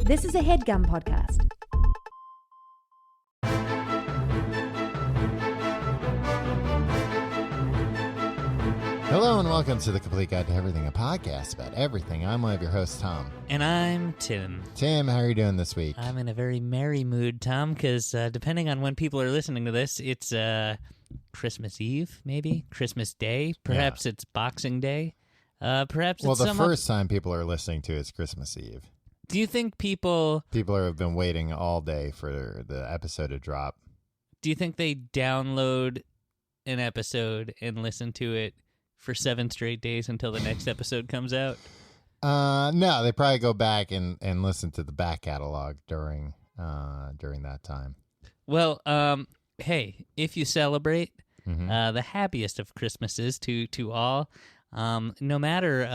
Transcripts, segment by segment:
This is a HeadGum podcast. Hello and welcome to The Complete Guide to Everything, a podcast about everything. I'm one of your hosts, Tom. And I'm Tim. Tim, how are you doing this week? I'm in a very merry mood, Tom, because depending on when people are listening to this, it's Christmas Eve, maybe? Christmas Day? Perhaps It's Boxing Day? Perhaps well, it's the first time people are listening to it's Christmas Eve. Do you think people have been waiting all day for the episode to drop? Do you think they download an episode and listen to it for 7 straight days until the next episode comes out? No, they probably go back and listen to the back catalog during that time. Well, hey, if you celebrate the happiest of Christmases to all, no matter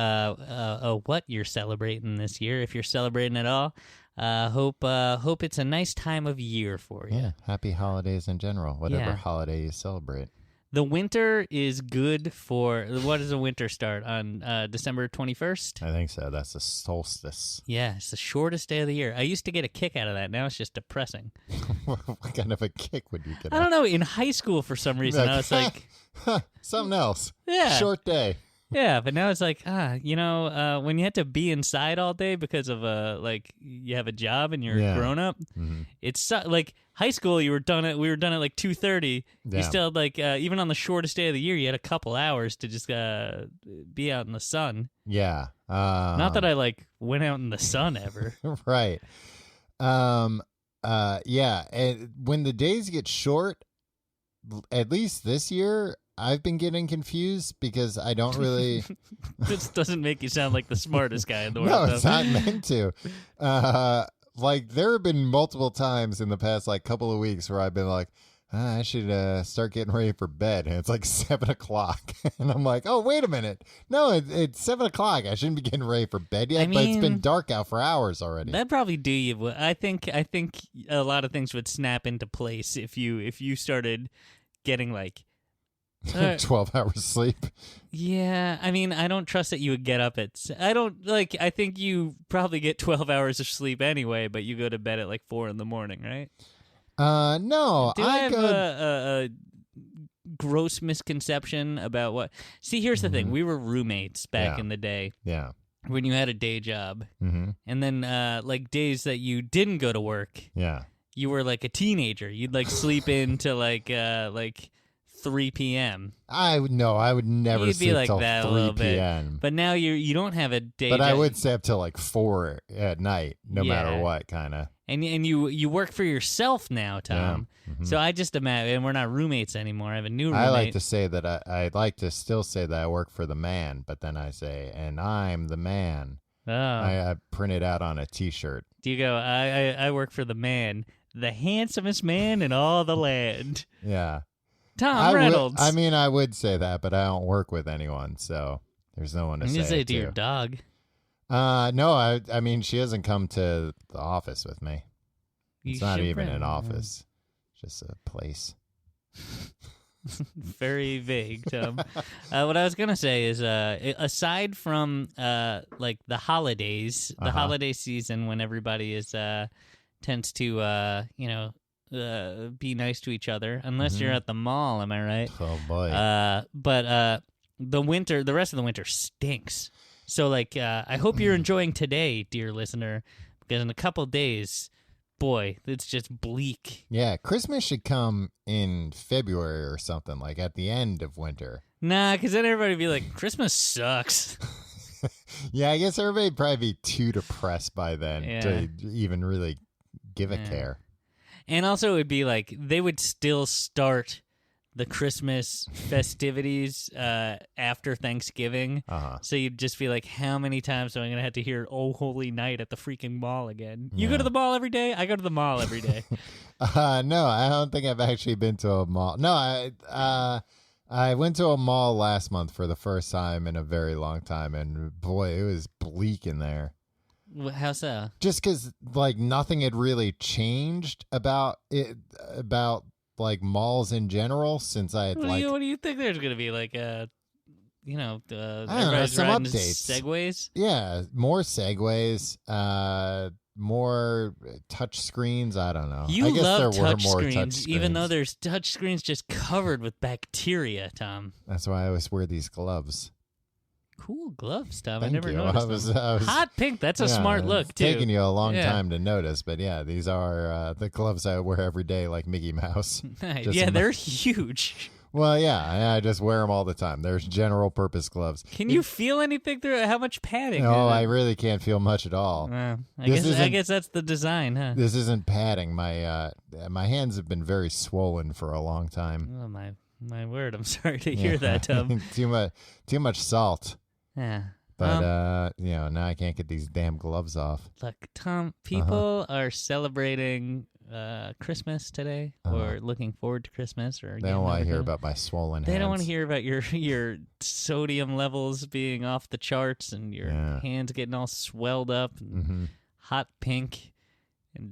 what you're celebrating this year, if you're celebrating at all, hope it's a nice time of year for you. Yeah, happy holidays in general, whatever holiday you celebrate. The winter is good for, what does the winter start, on December 21st? I think so. That's the solstice. Yeah, it's the shortest day of the year. I used to get a kick out of that. Now it's just depressing. What kind of a kick would you get? I don't know. In high school, for some reason, I was like... something else. Yeah. Short day. Yeah, but now it's like, when you have to be inside all day because of you have a job and you're a grown up, it's like high school. We were done at like 2:30. Yeah. You still had even on the shortest day of the year, you had a couple hours to just be out in the sun. Yeah. Not that I went out in the sun ever. Right. Yeah. And when the days get short, at least this year, I've been getting confused because I don't really... This doesn't make you sound like the smartest guy in the world. No, it's not meant to. There have been multiple times in the past couple of weeks where I've been like, I should start getting ready for bed. And it's 7 o'clock. And I'm like, oh, wait a minute. No, it's 7 o'clock. I shouldn't be getting ready for bed yet. But it's been dark out for hours already. That'd probably do you. I think a lot of things would snap into place if you started getting 12 hours sleep. Yeah, I mean, I don't trust that you would get up at... I think you probably get 12 hours of sleep anyway, but you go to bed at 4 in the morning, right? No. Do I have a gross misconception about what... See, here's the thing. We were roommates back in the day. Yeah. When you had a day job. Mm-hmm. And then, days that you didn't go to work. Yeah. You were a teenager. You'd, sleep in to, 3 p.m. I would never You'd sleep be like till that 3 a little p.m. bit. But now you don't have a day. But I would stay up till 4 at night, no matter what, kind of. And you work for yourself now, Tom. Yeah. Mm-hmm. So I just imagine, and we're not roommates anymore. I have a new roommate. I like to say that I like to still say that I work for the man, but then I say, and I'm the man. Oh. I print it out on a T-shirt. Do you go? I work for the man, the handsomest man in all the land. Yeah. Tom Reynolds. I would say that, but I don't work with anyone, so there's no one to say it to. You say it to your dog. No, I mean, she hasn't come to the office with me. It's not even an office. It's just a place. Very vague, Tom. What I was going to say is, aside from, the holidays, the holiday season when everybody tends to, be nice to each other, unless you're at the mall, am I right? Oh, boy. But the rest of the winter stinks. So, I hope you're enjoying today, dear listener, because in a couple days, boy, it's just bleak. Yeah, Christmas should come in February or something, at the end of winter. Nah, because then everybody would be like, Christmas sucks. Yeah, I guess everybody would probably be too depressed by then to even really give a care. And also, it would be they would still start the Christmas festivities after Thanksgiving. So you'd just be like, how many times am I going to have to hear "Oh Holy Night" at the freaking mall again? You go to the mall every day? I go to the mall every day. No, I don't think I've actually been to a mall. No, I went to a mall last month for the first time in a very long time, and boy, it was bleak in there. How so? Just because nothing had really changed about malls in general since I had what do you think there's going to be everybody's some riding updates. Segways. Yeah, more Segways, more touch screens. I don't know. You I guess love there were touch more screens, touch screens, even though there's touch screens just covered with bacteria, Tom. That's why I always wear these gloves. Cool gloves, Tom. Thank I never you. noticed them. I was Hot pink. That's a smart look, it's too. taking you a long Yeah. time to notice, but yeah, these are the gloves I wear every day, like Mickey Mouse. Yeah, they're huge. Well, yeah, I just wear them all the time. There's general purpose gloves. Can you feel anything through it? How much padding? No, I really can't feel much at all. I guess that's the design, huh? This isn't padding. My hands have been very swollen for a long time. Oh, my word. I'm sorry to hear that, Tom. too much salt. Yeah. But now I can't get these damn gloves off. Look, Tom, people are celebrating Christmas today, or looking forward to Christmas, or they don't want to hear about my swollen hands. They don't want to hear about your sodium levels being off the charts and your hands getting all swelled up and hot pink and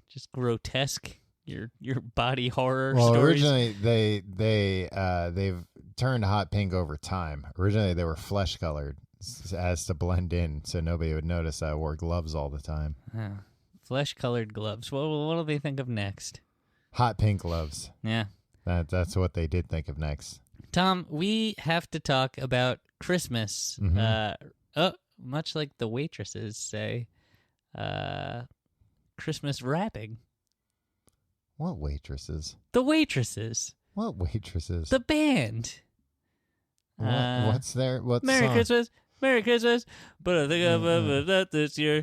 just grotesque. Your body horror well, stories. Originally they've turned hot pink over time. Originally they were flesh colored as to blend in, so nobody would notice I wore gloves all the time. Flesh-colored gloves. What'll they think of next? Hot pink gloves. Yeah. That's what they did think of next. Tom, we have to talk about Christmas. Much like the waitresses say, Christmas wrapping. What waitresses? The waitresses. What waitresses? The band. What's their Merry song? Christmas, Merry Christmas. But I think about that this year.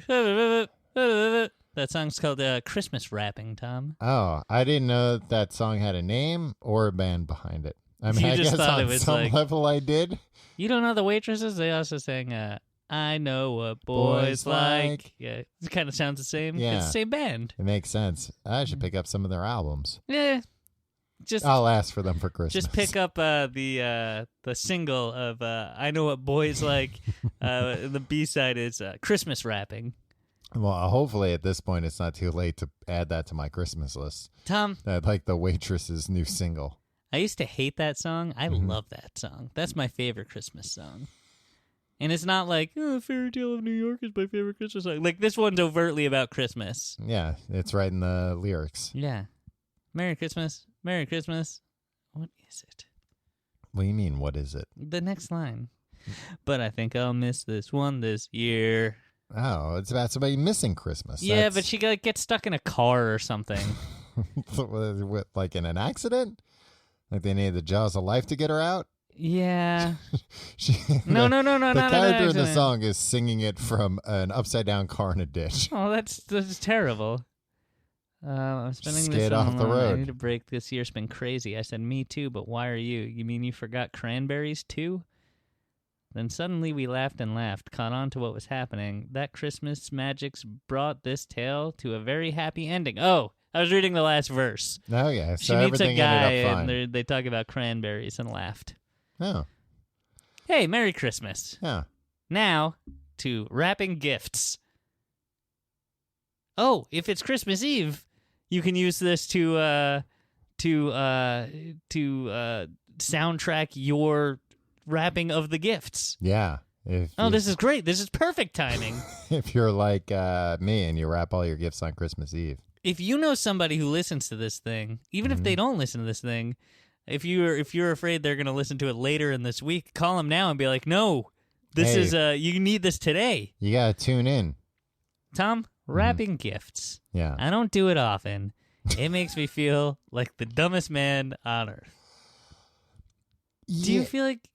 That song's called Christmas Wrapping, Tom. Oh, I didn't know that song had a name or a band behind it. I mean, You I just guess thought on it was some like- level I did. You don't know the waitresses? They also sang I Know What Boys Like. Yeah, it kind of sounds the same. Yeah. It's the same band. It makes sense. I should pick up some of their albums. Yeah. I'll ask for them for Christmas. Just pick up the single of I Know What Boys Like. The B-side is Christmas Wrapping. Well, hopefully at this point it's not too late to add that to my Christmas list. Tom, I'd like the Waitress's new single. I used to hate that song. I love that song. That's my favorite Christmas song. And it's not like, Fairy Tale of New York is my favorite Christmas song. Like, this one's overtly about Christmas. Yeah, it's right in the lyrics. Yeah. Merry Christmas. Merry Christmas. What is it? What do you mean, what is it? The next line. But I think I'll miss this one this year. Oh, it's about somebody missing Christmas. Yeah, but she gets stuck in a car or something. Like in an accident? Like they needed the jaws of life to get her out? Yeah. No, no, The not character an in the accident. song is singing it from an upside-down car in a ditch. Oh, that's terrible. I'm spending Skid this off the alone. I road. need a break. This year's been crazy. I said, me too, but why are you? You mean you forgot cranberries too? Then suddenly we laughed and laughed, caught on to what was happening. That Christmas magic's brought this tale to a very happy ending. Oh, I was reading the last verse. Oh, yeah. So She meets a everything guy ended up fine. and they talk about cranberries and laughed. Oh, Hey, Merry Christmas. yeah. Now to wrapping gifts. Oh, if it's Christmas Eve, you can use this to soundtrack your wrapping of the gifts. Yeah. This is great. This is perfect timing. If you're like me and you wrap all your gifts on Christmas Eve. If you know somebody who listens to this thing, even if they don't listen to this thing, if you're afraid they're going to listen to it later in this week, call them now and be like, "No, this Hey. is you need this today." You got to tune in. Tom, wrapping gifts. Yeah. I don't do it often. It makes me feel like the dumbest man on earth. Do you feel like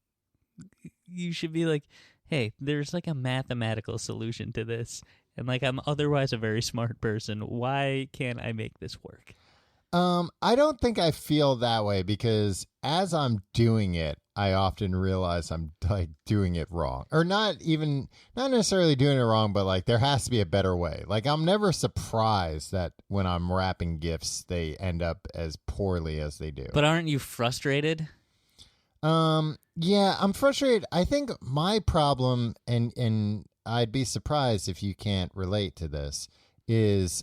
you should be like, hey, there's like a mathematical solution to this, and like I'm otherwise a very smart person. Why can't I make this work? I don't think I feel that way because as I'm doing it, I often realize I'm like doing it wrong, or not necessarily doing it wrong, but like there has to be a better way. Like I'm never surprised that when I'm wrapping gifts, they end up as poorly as they do. But aren't you frustrated? Yeah, I'm frustrated. I think my problem, and I'd be surprised if you can't relate to this, is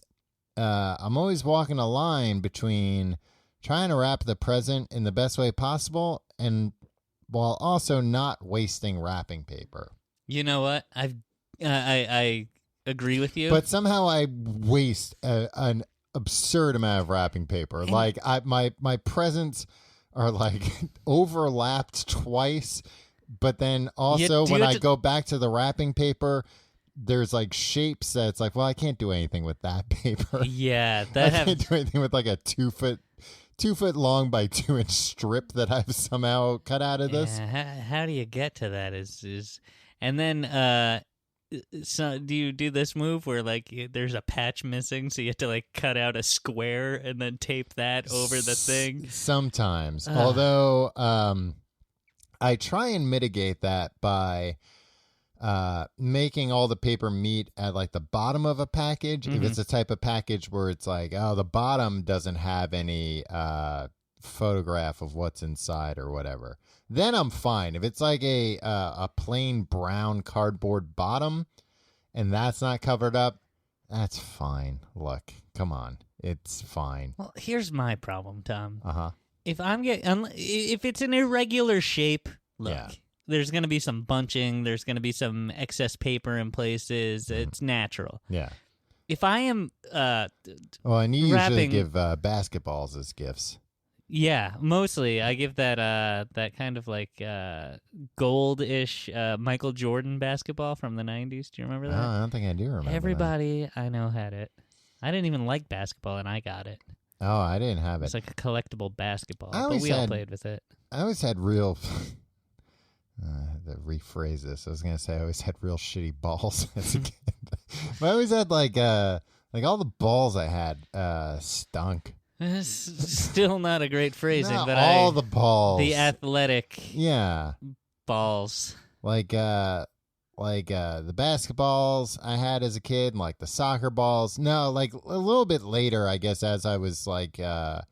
I'm always walking a line between trying to wrap the present in the best way possible and while also not wasting wrapping paper. You know what? I agree with you. But somehow I waste an absurd amount of wrapping paper. Like my presents are like overlapped twice, but then also when I go back to the wrapping paper, there's like shapes that's like, well, I can't do anything with that paper. Yeah, I can't do anything with like a 2 foot long by 2 inch strip that I've somehow cut out of this. How do you get to that? And then so do you do this move where like there's a patch missing, so you have to like cut out a square and then tape that over the thing? Sometimes, although I try and mitigate that by making all the paper meet at like the bottom of a package. If it's a type of package where it's like, oh, the bottom doesn't have any photograph of what's inside or whatever, then I'm fine. If it's like a plain brown cardboard bottom and that's not covered up, that's fine. Look, come on, it's fine. Well, here's my problem, Tom. Uh-huh. If it's an irregular shape, look. Yeah. There's going to be some bunching. There's going to be some excess paper in places. It's natural. Yeah. If I am and you usually give basketballs as gifts. Yeah, mostly. I give that kind of like gold-ish Michael Jordan basketball from the 90s. Do you remember that? Oh, I don't think I do remember Everybody that. I know had it. I didn't even like basketball, and I got it. Oh, I didn't have it. It's like a collectible basketball, but we all played with it. I always had real... to rephrase this, I was gonna say I always had real shitty balls as a kid. But I always had like all the balls I had stunk. It's still not a great phrasing, Not but all the balls, the athletic, balls, like the basketballs I had as a kid, and like the soccer balls. No, like a little bit later, I guess, as I was like had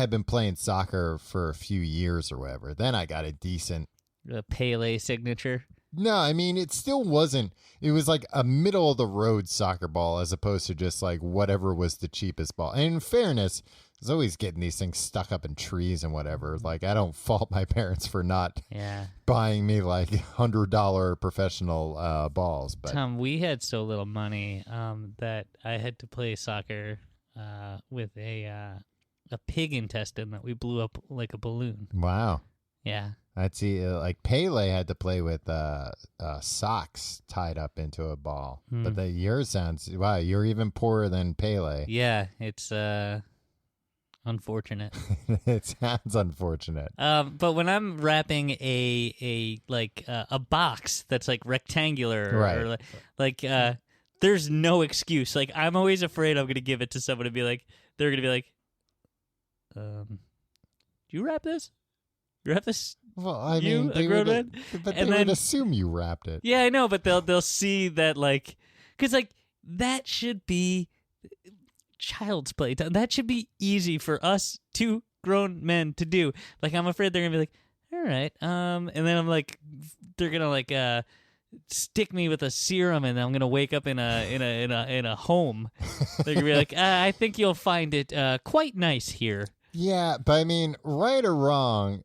been playing soccer for a few years or whatever. Then I got a decent. The Pele signature. No, I mean, it still wasn't. It was like a middle of the road soccer ball as opposed to just like whatever was the cheapest ball. And in fairness, I was always getting these things stuck up in trees and whatever. Like, I don't fault my parents for not buying me like $100 professional balls. But Tom, we had so little money that I had to play soccer with a pig intestine that we blew up like a balloon. Wow. Yeah. I'd see, like Pele had to play with socks tied up into a ball. But yours sounds, wow, you're even poorer than Pele. Yeah, it's unfortunate. It sounds unfortunate. But when I'm wrapping a box that's like rectangular, right. or like there's no excuse. Like, I'm always afraid I'm going to give it to someone and be like, they're going to be like, do you wrap this? You wrap this? Well, I mean, they would assume you wrapped it. Yeah, I know, but they'll see that, like, because like that should be child's play. That should be easy for us two grown men to do. Like, I'm afraid they're gonna be like, all right, and then I'm like, they're gonna like stick me with a serum, and I'm gonna wake up in a home. They're gonna be like, I think you'll find it quite nice here. Yeah, but I mean, right or wrong,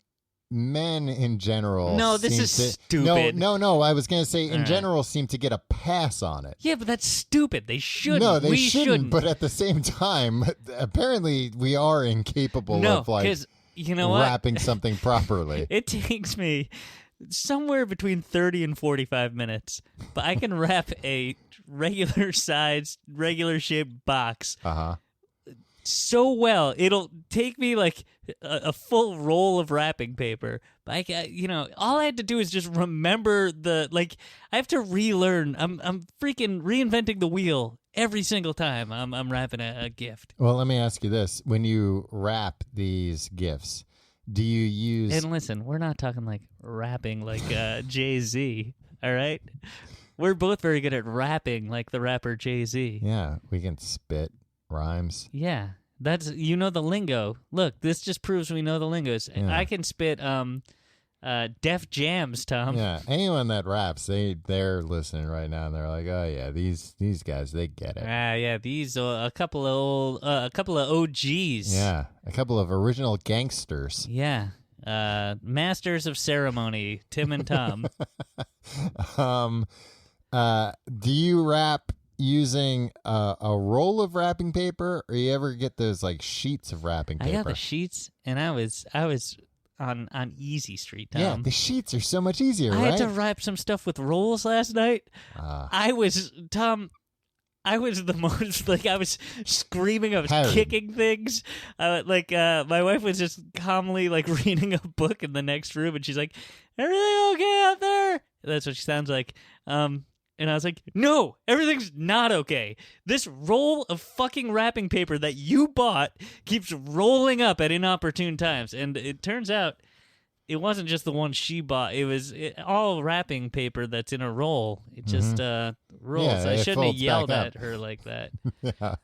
men in general. No, this is stupid. No. I was going to say, in general, seem to get a pass on it. Yeah, but that's stupid. They shouldn't. No, they shouldn't. But at the same time, apparently, we are incapable of like wrapping something properly. It takes me somewhere between 30 and 45 minutes, but I can wrap a regular sized, regular shaped box. So well, it'll take me like a full roll of wrapping paper. But all I had to do is just remember I have to relearn. I'm freaking reinventing the wheel every single time I'm wrapping a gift. Well, let me ask you this: when you wrap these gifts, do you use? And listen, we're not talking like rapping like Jay-Z. All right, we're both very good at rapping like the rapper Jay-Z. Yeah, we can spit. Rhymes. Yeah, that's the lingo. Look, this just proves we know the lingos. Yeah. I can spit Def Jams, Tom. Yeah, anyone that raps, they're listening right now, and they're like, oh yeah, these guys, they get it. Yeah, these a couple of OGs. Yeah, a couple of original gangsters. Yeah, Masters of ceremony, Tim and Tom. Do you wrap using a roll of wrapping paper, or you ever get those like sheets of wrapping paper? I got the sheets, and I was on Easy Street, Tom. Yeah, the sheets are so much easier, I right? had to wrap some stuff with rolls last night. I was the most, like, I was screaming, I was kicking things. My wife was just calmly, like, reading a book in the next room, and she's like, everything okay out there? That's what she sounds like. And I was like, no, everything's not okay. This roll of fucking wrapping paper that you bought keeps rolling up at inopportune times. And it turns out it wasn't just the one she bought. It was all wrapping paper that's in a roll. It just rolls. Yeah, I shouldn't have yelled back at her like that. Yeah.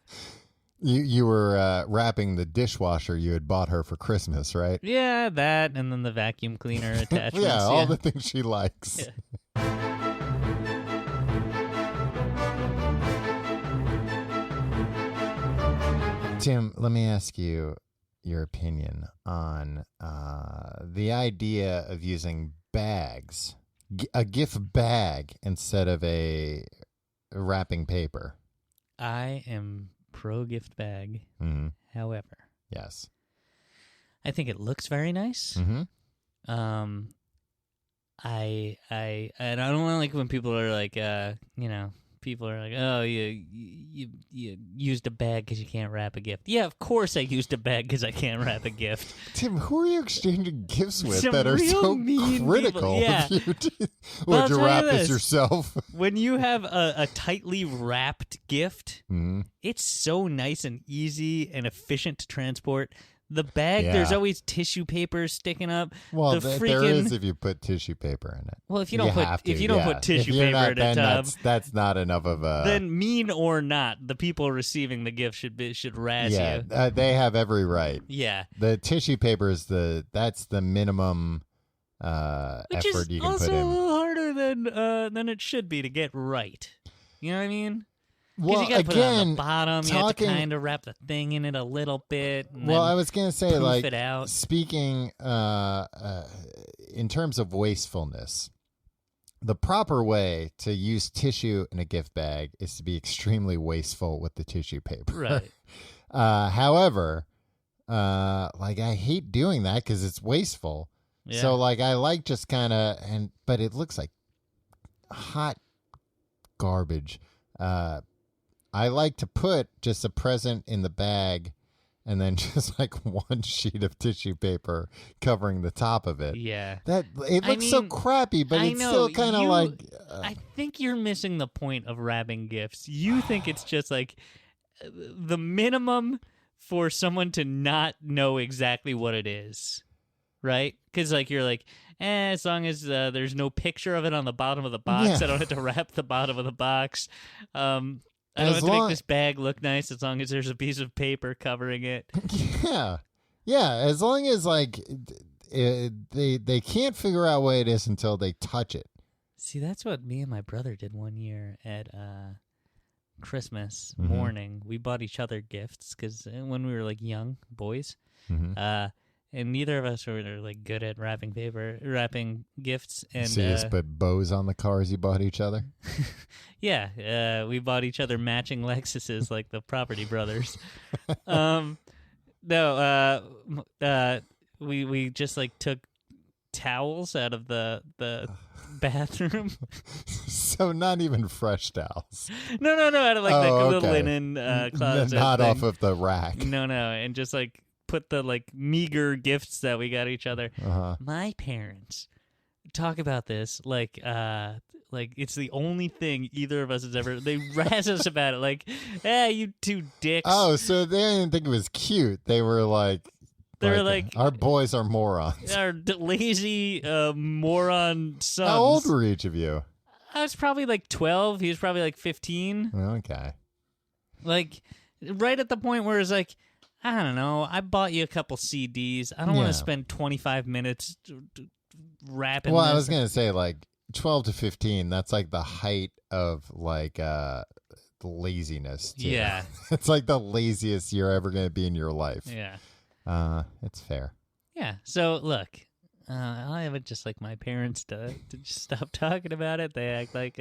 You were wrapping the dishwasher you had bought her for Christmas, right? Yeah, that, and then the vacuum cleaner attachments. Yeah, all the things she likes. Yeah. Tim, let me ask you your opinion on the idea of using bags, a gift bag instead of a wrapping paper. I am pro gift bag. Mm-hmm. However, yes, I think it looks very nice. Mm-hmm. I don't like when people are like, people are like, oh, you used a bag because you can't wrap a gift. Yeah, of course I used a bag because I can't wrap a gift. Tim, who are you exchanging gifts with Some that are so critical yeah. of you? Would you wrap this yourself? When you have a tightly wrapped gift, it's so nice and easy and efficient to transport. The bag, there's always tissue paper sticking up. Well, there is if you put tissue paper in it. Well, if you don't put tissue paper in it, that's not enough of a. Then, mean or not, the people receiving the gift should razz you. Yeah, they have every right. Yeah, the tissue paper is that's the minimum effort you can put in. Which is also a little harder than it should be to get right. You know what I mean? Well, you gotta put it on the bottom. You have to kind of wrap the thing in it a little bit. Well, I was gonna say, like, it out. Speaking in terms of wastefulness, the proper way to use tissue in a gift bag is to be extremely wasteful with the tissue paper. Right. However, like, I hate doing that because it's wasteful. Yeah. So, like, I like just kind of but it looks like hot garbage. I like to put just a present in the bag and then just like one sheet of tissue paper covering the top of it. Yeah. It looks so crappy, but it's still kind of like... I think you're missing the point of wrapping gifts. You think it's just like the minimum for someone to not know exactly what it is, right? Because like you're like, as long as there's no picture of it on the bottom of the box, I don't have to wrap the bottom of the box. I don't have to make this bag look nice as long as there's a piece of paper covering it. Yeah. Yeah, as long as, like, they can't figure out what it is until they touch it. See, that's what me and my brother did one year at Christmas morning. We bought each other gifts because when we were, like, young boys, and neither of us were like good at wrapping gifts. And so you just put bows on the cars you bought each other? Yeah, we bought each other matching Lexuses like the Property Brothers. We just like took towels out of the bathroom. So not even fresh towels. No, out of like the little linen closet. Not off of the rack. No, and just like put the like meager gifts that we got each other. My parents talk about this like it's the only thing either of us has ever. They razz us about it like, you two dicks. Oh, so they didn't think it was cute. They were like, our boys are morons. Our lazy moron sons. How old were each of you? I was probably like 12. He was probably like 15. Okay. Like right at the point where it's like, I don't know. I bought you a couple CDs. I don't want to spend 25 minutes wrapping. Well, I was gonna say like 12 to 15. That's like the height of like laziness. Too. Yeah, it's like the laziest you're ever gonna be in your life. Yeah, it's fair. Yeah. So look, I have it just like my parents to just stop talking about it. They act like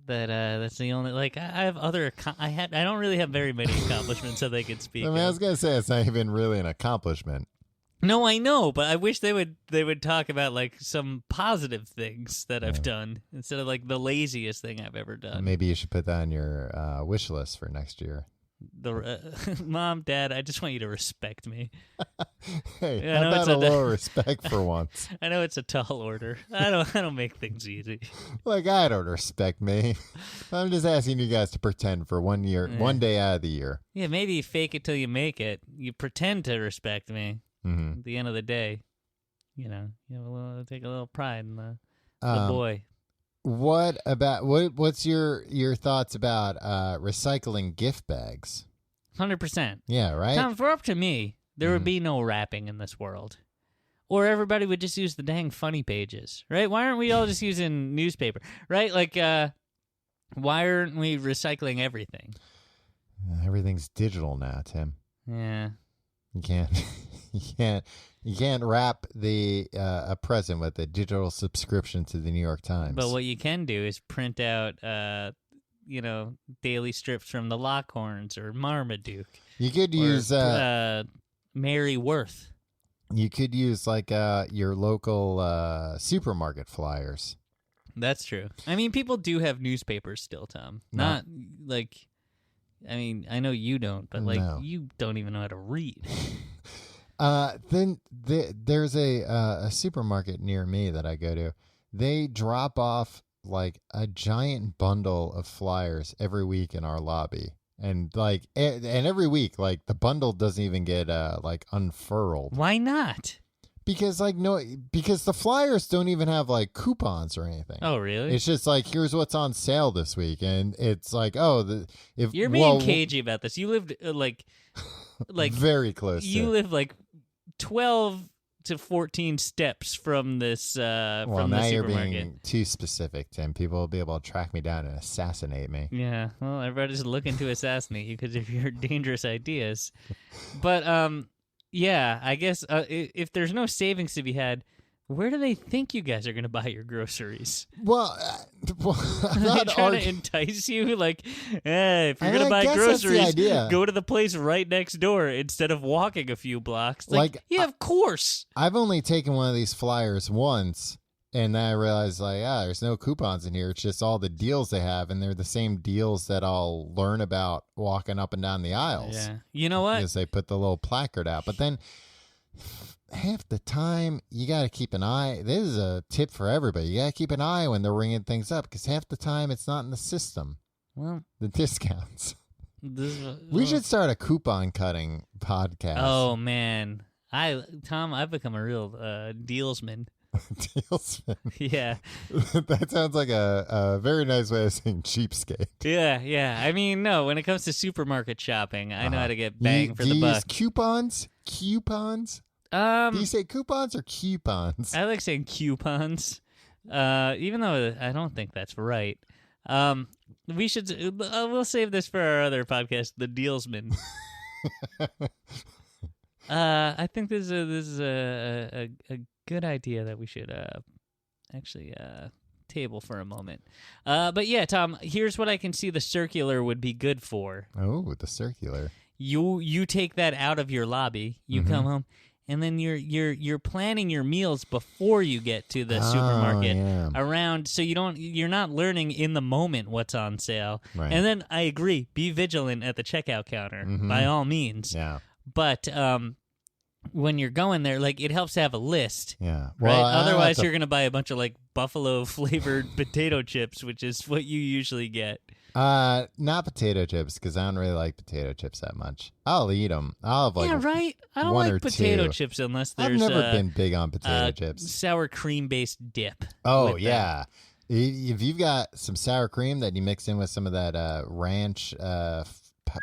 that's the only like I have other I don't really have very many accomplishments that they could speak. I mean, of. I was gonna say it's not even really an accomplishment. No, I know, but I wish they would talk about like some positive things that I've done instead of like the laziest thing I've ever done. Maybe you should put that on your wish list for next year. Mom, Dad, I just want you to respect me. Hey, how about a little respect for once? I know it's a tall order. I don't make things easy. Like, I don't respect me. I'm just asking you guys to pretend for 1 year, 1 day out of the year. Yeah, maybe you fake it till you make it. You pretend to respect me. Mm-hmm. At the end of the day, you have take a little pride in the boy. What's your thoughts about recycling gift bags? 100%. Yeah, right? Tom, if it were up to me, there would be no wrapping in this world. Or everybody would just use the dang funny pages, right? Why aren't we all just using newspaper, right? Like, why aren't we recycling everything? Everything's digital now, Tim. Yeah. You can't wrap a present with a digital subscription to the New York Times. But what you can do is print out, daily strips from the Lockhorns or Marmaduke. You could use Mary Worth. You could use like your local supermarket flyers. That's true. I mean, people do have newspapers still, Tom. Not like. I mean, I know you don't, but like you don't even know how to read. Then there's a supermarket near me that I go to. They drop off like a giant bundle of flyers every week in our lobby, and every week like the bundle doesn't even get like unfurled. Why not? Because the flyers don't even have like coupons or anything. Oh, really? It's just like, here's what's on sale this week, and it's like, if you're being cagey about this, you lived like very close. You live like 12 to 14 steps from this from the supermarket. You're being too specific, Tim. People will be able to track me down and assassinate me. Yeah, well, everybody's looking to assassinate you because of your dangerous ideas. But yeah, I guess if there's no savings to be had, where do they think you guys are going to buy your groceries? Well, I'm not trying to entice you. Like, if you're going to buy groceries, go to the place right next door instead of walking a few blocks. Like yeah, of course. I've only taken one of these flyers once, and then I realized, like, there's no coupons in here. It's just all the deals they have, and they're the same deals that I'll learn about walking up and down the aisles. Yeah. You know what? Because they put the little placard out. But then half the time, you got to keep an eye. This is a tip for everybody. You got to keep an eye when they're ringing things up, because half the time, it's not in the system. Well, the discounts. We should start a coupon cutting podcast. Oh, man. Tom, I've become a real dealsman. Dealsman. Yeah. That sounds like a very nice way of saying cheapskate. Yeah. I mean, no, when it comes to supermarket shopping, I know how to get bang for the buck. Do you use coupons? Coupons? Do you say coupons or coupons? I like saying coupons, even though I don't think that's right. We should. We'll save this for our other podcast, The Dealsman. I think this is a good idea that we should actually table for a moment. But yeah, Tom, here's what I can see the circular would be good for. Oh, the circular. You take that out of your lobby. You come home, and then you're planning your meals before you get to the supermarket. Yeah. Around, so you're not learning in the moment what's on sale. Right. And then I agree, be vigilant at the checkout counter by all means. Yeah. But when you're going there, like, it helps to have a list. Yeah. Well, right? Otherwise, you're going to buy a bunch of, like, buffalo-flavored potato chips, which is what you usually get. Not potato chips, because I don't really like potato chips that much. I'll eat them. I'll have, like, right? I don't like potato chips unless there's I've never been big on potato chips. Sour cream-based dip. Oh, yeah. If you've got some sour cream that you mix in with some of that ranch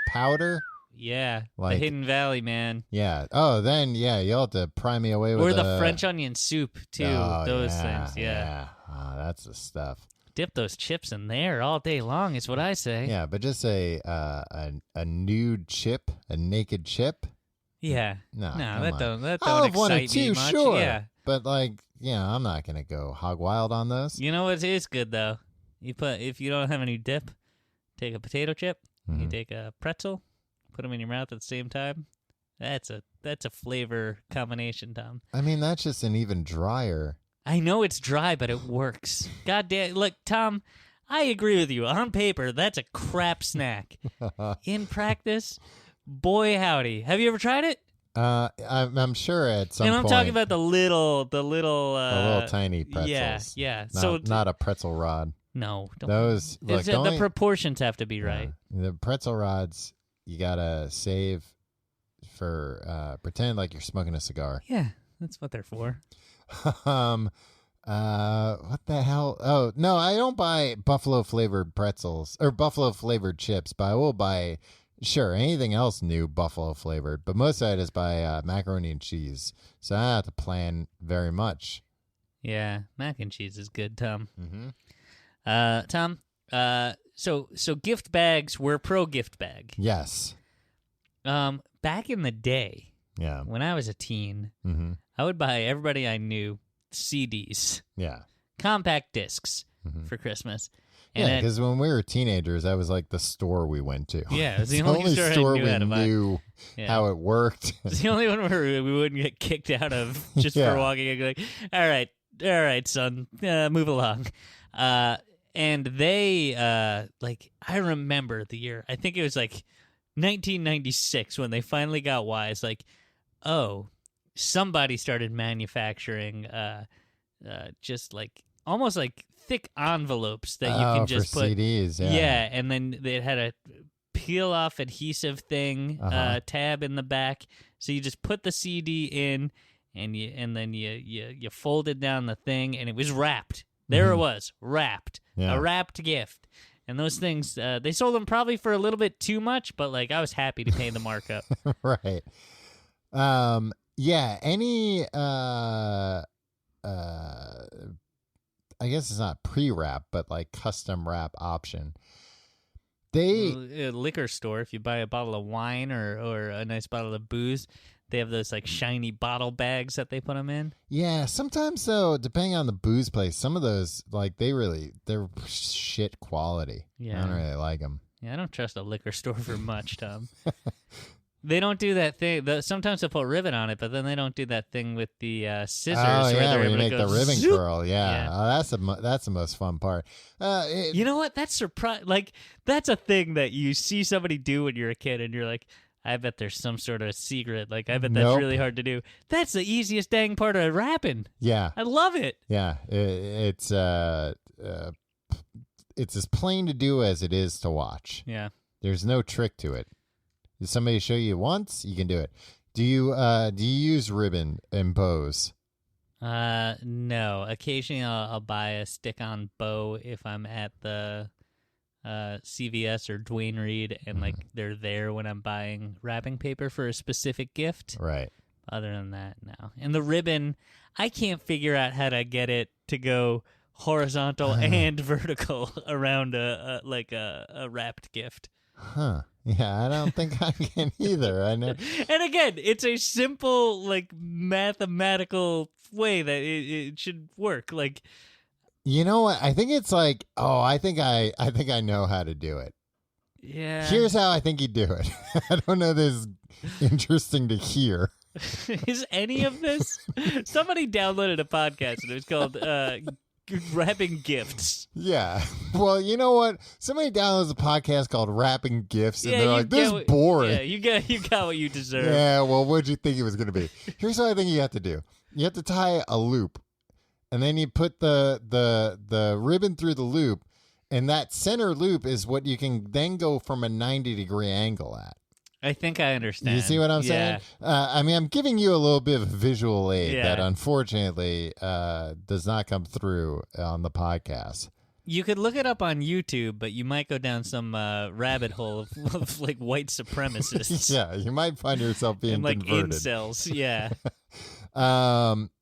powder... Yeah, the Hidden Valley, man. Yeah. Oh, then, you'll have to pry me away with Or the French onion soup, too. Those things, yeah. Oh, that's the stuff. Dip those chips in there all day long is what I say. Yeah, but just a nude chip, a naked chip, Yeah. No, that don't I'll have one or excite me two, much. sure. Yeah. But I'm not gonna go hog wild on those. You know what is good though? If you don't have any dip, take a potato chip. Mm-hmm. You take a pretzel, put them in your mouth at the same time. That's a flavor combination, Tom. I mean, that's just an even drier. I know it's dry, but it works. God damn! Look, Tom, I agree with you. On paper, that's a crap snack. In practice, boy howdy. Have you ever tried it? I'm sure at some point. And I'm point, talking about the little tiny pretzels. Yeah. Not a pretzel rod. No, those. Look, the proportions have to be right. The pretzel rods you gotta save for pretend like you're smoking a cigar. Yeah, that's what they're for. What the hell? Oh no, I don't buy buffalo flavored pretzels or buffalo flavored chips, but I will buy. Sure, anything else new buffalo flavored, but most of it is by macaroni and cheese, so I don't have to plan very much. Yeah, mac and cheese is good, Tom. Mm-hmm. Tom, so gift bags, we're pro gift bag. Yes. Back in the day, yeah, when I was a teen, mm-hmm. I would buy everybody I knew CDs, yeah, compact discs mm-hmm. for Christmas. Yeah, because when we were teenagers, that was like the store we went to. Yeah, it was the only store we knew how it worked. It's the only one where we wouldn't get kicked out of just for walking and like, all right, son, move along. And they, I remember the year, I think it was like 1996 when they finally got wise, like, oh, somebody started manufacturing just like almost like thick envelopes that you can just for put CDs, yeah, and then it had a peel off adhesive thing tab in the back, so you just put the CD in and then you folded down the thing, and it was wrapped. There it was, wrapped. A wrapped gift. And those things, they sold them probably for a little bit too much, but like I was happy to pay the markup. Right. Yeah, any I guess it's not pre-wrap, but like custom wrap option. A liquor store, if you buy a bottle of wine or a nice bottle of booze, they have those like shiny bottle bags that they put them in. Yeah, sometimes though, depending on the booze place, some of those like they're shit quality. Yeah, I don't really like them. Yeah, I don't trust a liquor store for much, Tom. They don't do that thing. Sometimes they'll put ribbon on it, but then they don't do that thing with the scissors. Oh yeah, where you make the ribbon zoop. curl. Yeah, oh, that's the most fun part. You know what? That's Like that's a thing that you see somebody do when you're a kid, and you're like, I bet there's some sort of secret. Like I bet that's really hard to do. That's the easiest dang part of rapping. Yeah, I love it. Yeah, it's as plain to do as it is to watch. Yeah, there's no trick to it. Did somebody show you once? You can do it. Do you use ribbon and bows? No. Occasionally, I'll buy a stick-on bow if I'm at the CVS or Duane Reade, and like they're there when I'm buying wrapping paper for a specific gift. Right. Other than that, no. And the ribbon, I can't figure out how to get it to go horizontal and vertical around a wrapped gift. Huh. Yeah, I don't think I can either. I know. And again, it's a simple, like, mathematical way that it should work. Like, you know what? I think it's like, I think I know how to do it. Yeah. Here's how I think you do it. I don't know. This is interesting to hear. Is any of this? Somebody downloaded a podcast and it was called Wrapping Gifts. Yeah. Well, you know what? Somebody downloads a podcast called Wrapping Gifts, and they're like, this is boring. Yeah, you got what you deserve. Yeah, well, what'd you think it was going to be? Here's what I think you have to do. You have to tie a loop, and then you put the ribbon through the loop, and that center loop is what you can then go from a 90-degree angle at. I think I understand. You see what I'm saying? I mean, I'm giving you a little bit of a visual aid that unfortunately does not come through on the podcast. You could look it up on YouTube, but you might go down some rabbit hole of like white supremacists. Yeah, you might find yourself being and, like converted. Incels. Yeah.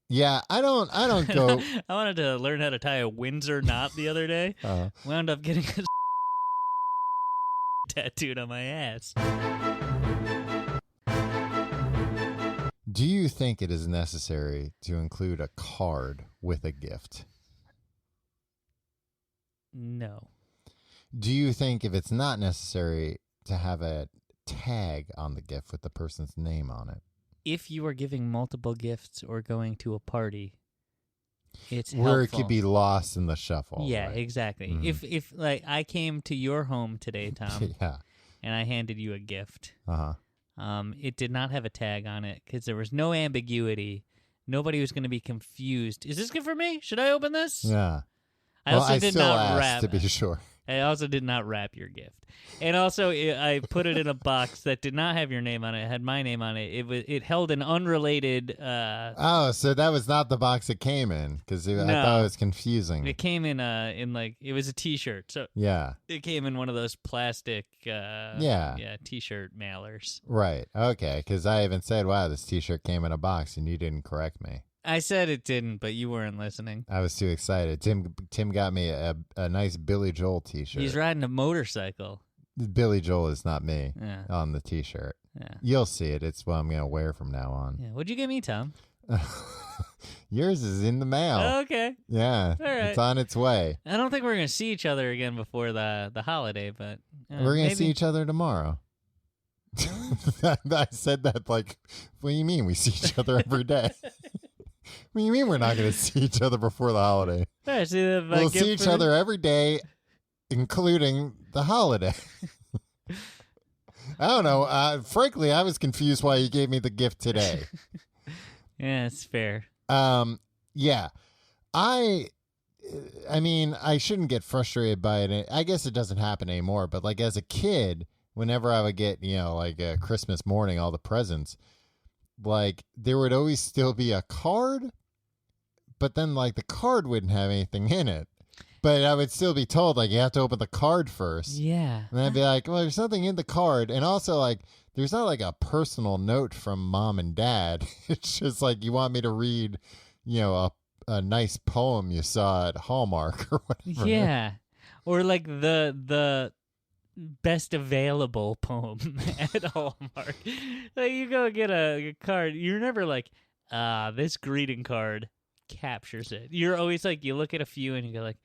Yeah, I don't go. I wanted to learn how to tie a Windsor knot the other day. Wound up getting a tattooed on my ass. Do you think it is necessary to include a card with a gift? No. Do you think if it's not necessary to have a tag on the gift with the person's name on it? If you are giving multiple gifts or going to a party, it's where helpful. it could be lost in the shuffle. Yeah, right? exactly. Mhm. If like I came to your home today, Tom, Yeah. and I handed you a gift, Uh-huh. it did not have a tag on it because there was no ambiguity. Nobody was going to be confused. Is this good for me? Should I open this? Yeah. I Well, also I did still not asked wrap. to be sure. I also did not wrap your gift, and also I put it in a box that did not have your name on it. It had my name on it. It held an unrelated. Oh, so that was not the box it came in, because I thought it was confusing. It came in like it was a T-shirt, so Yeah. it came in one of those plastic T-shirt mailers. Right. Okay. Because I even said, "Wow, this T-shirt came in a box," and you didn't correct me. I said it didn't, but you weren't listening. I was too excited. Tim got me a nice Billy Joel T-shirt. He's riding a motorcycle. Billy Joel is not me Yeah. on the T-shirt. Yeah. You'll see it. It's what I'm gonna wear from now on. Yeah. What'd you get me, Tom? Yours is in the mail. Oh, okay. Yeah. All right. It's on its way. I don't think we're gonna see each other again before the holiday, but We're gonna maybe. see each other tomorrow. I said that like, what do you mean we see each other every day? What do you mean we're not going to see each other before the holiday? Yeah, We'll see each other every day, including the holiday. I don't know. Frankly, I was confused why you gave me the gift today. Yeah, it's fair. Yeah. I mean, I shouldn't get frustrated by it. I guess it doesn't happen anymore, but like as a kid, whenever I would get, like Christmas morning, all the presents, like there would always still be a card, but then like the card wouldn't have anything in it. But I would still be told like you have to open the card first. Yeah. And I'd be like, well, there's nothing in the card. And also like there's not like a personal note from mom and dad. It's just like you want me to read, a nice poem you saw at Hallmark or whatever. Yeah. Or like the best available poem at Hallmark. Like you go get a card, you're never like, this greeting card captures it. You're always like, you look at a few and you go like,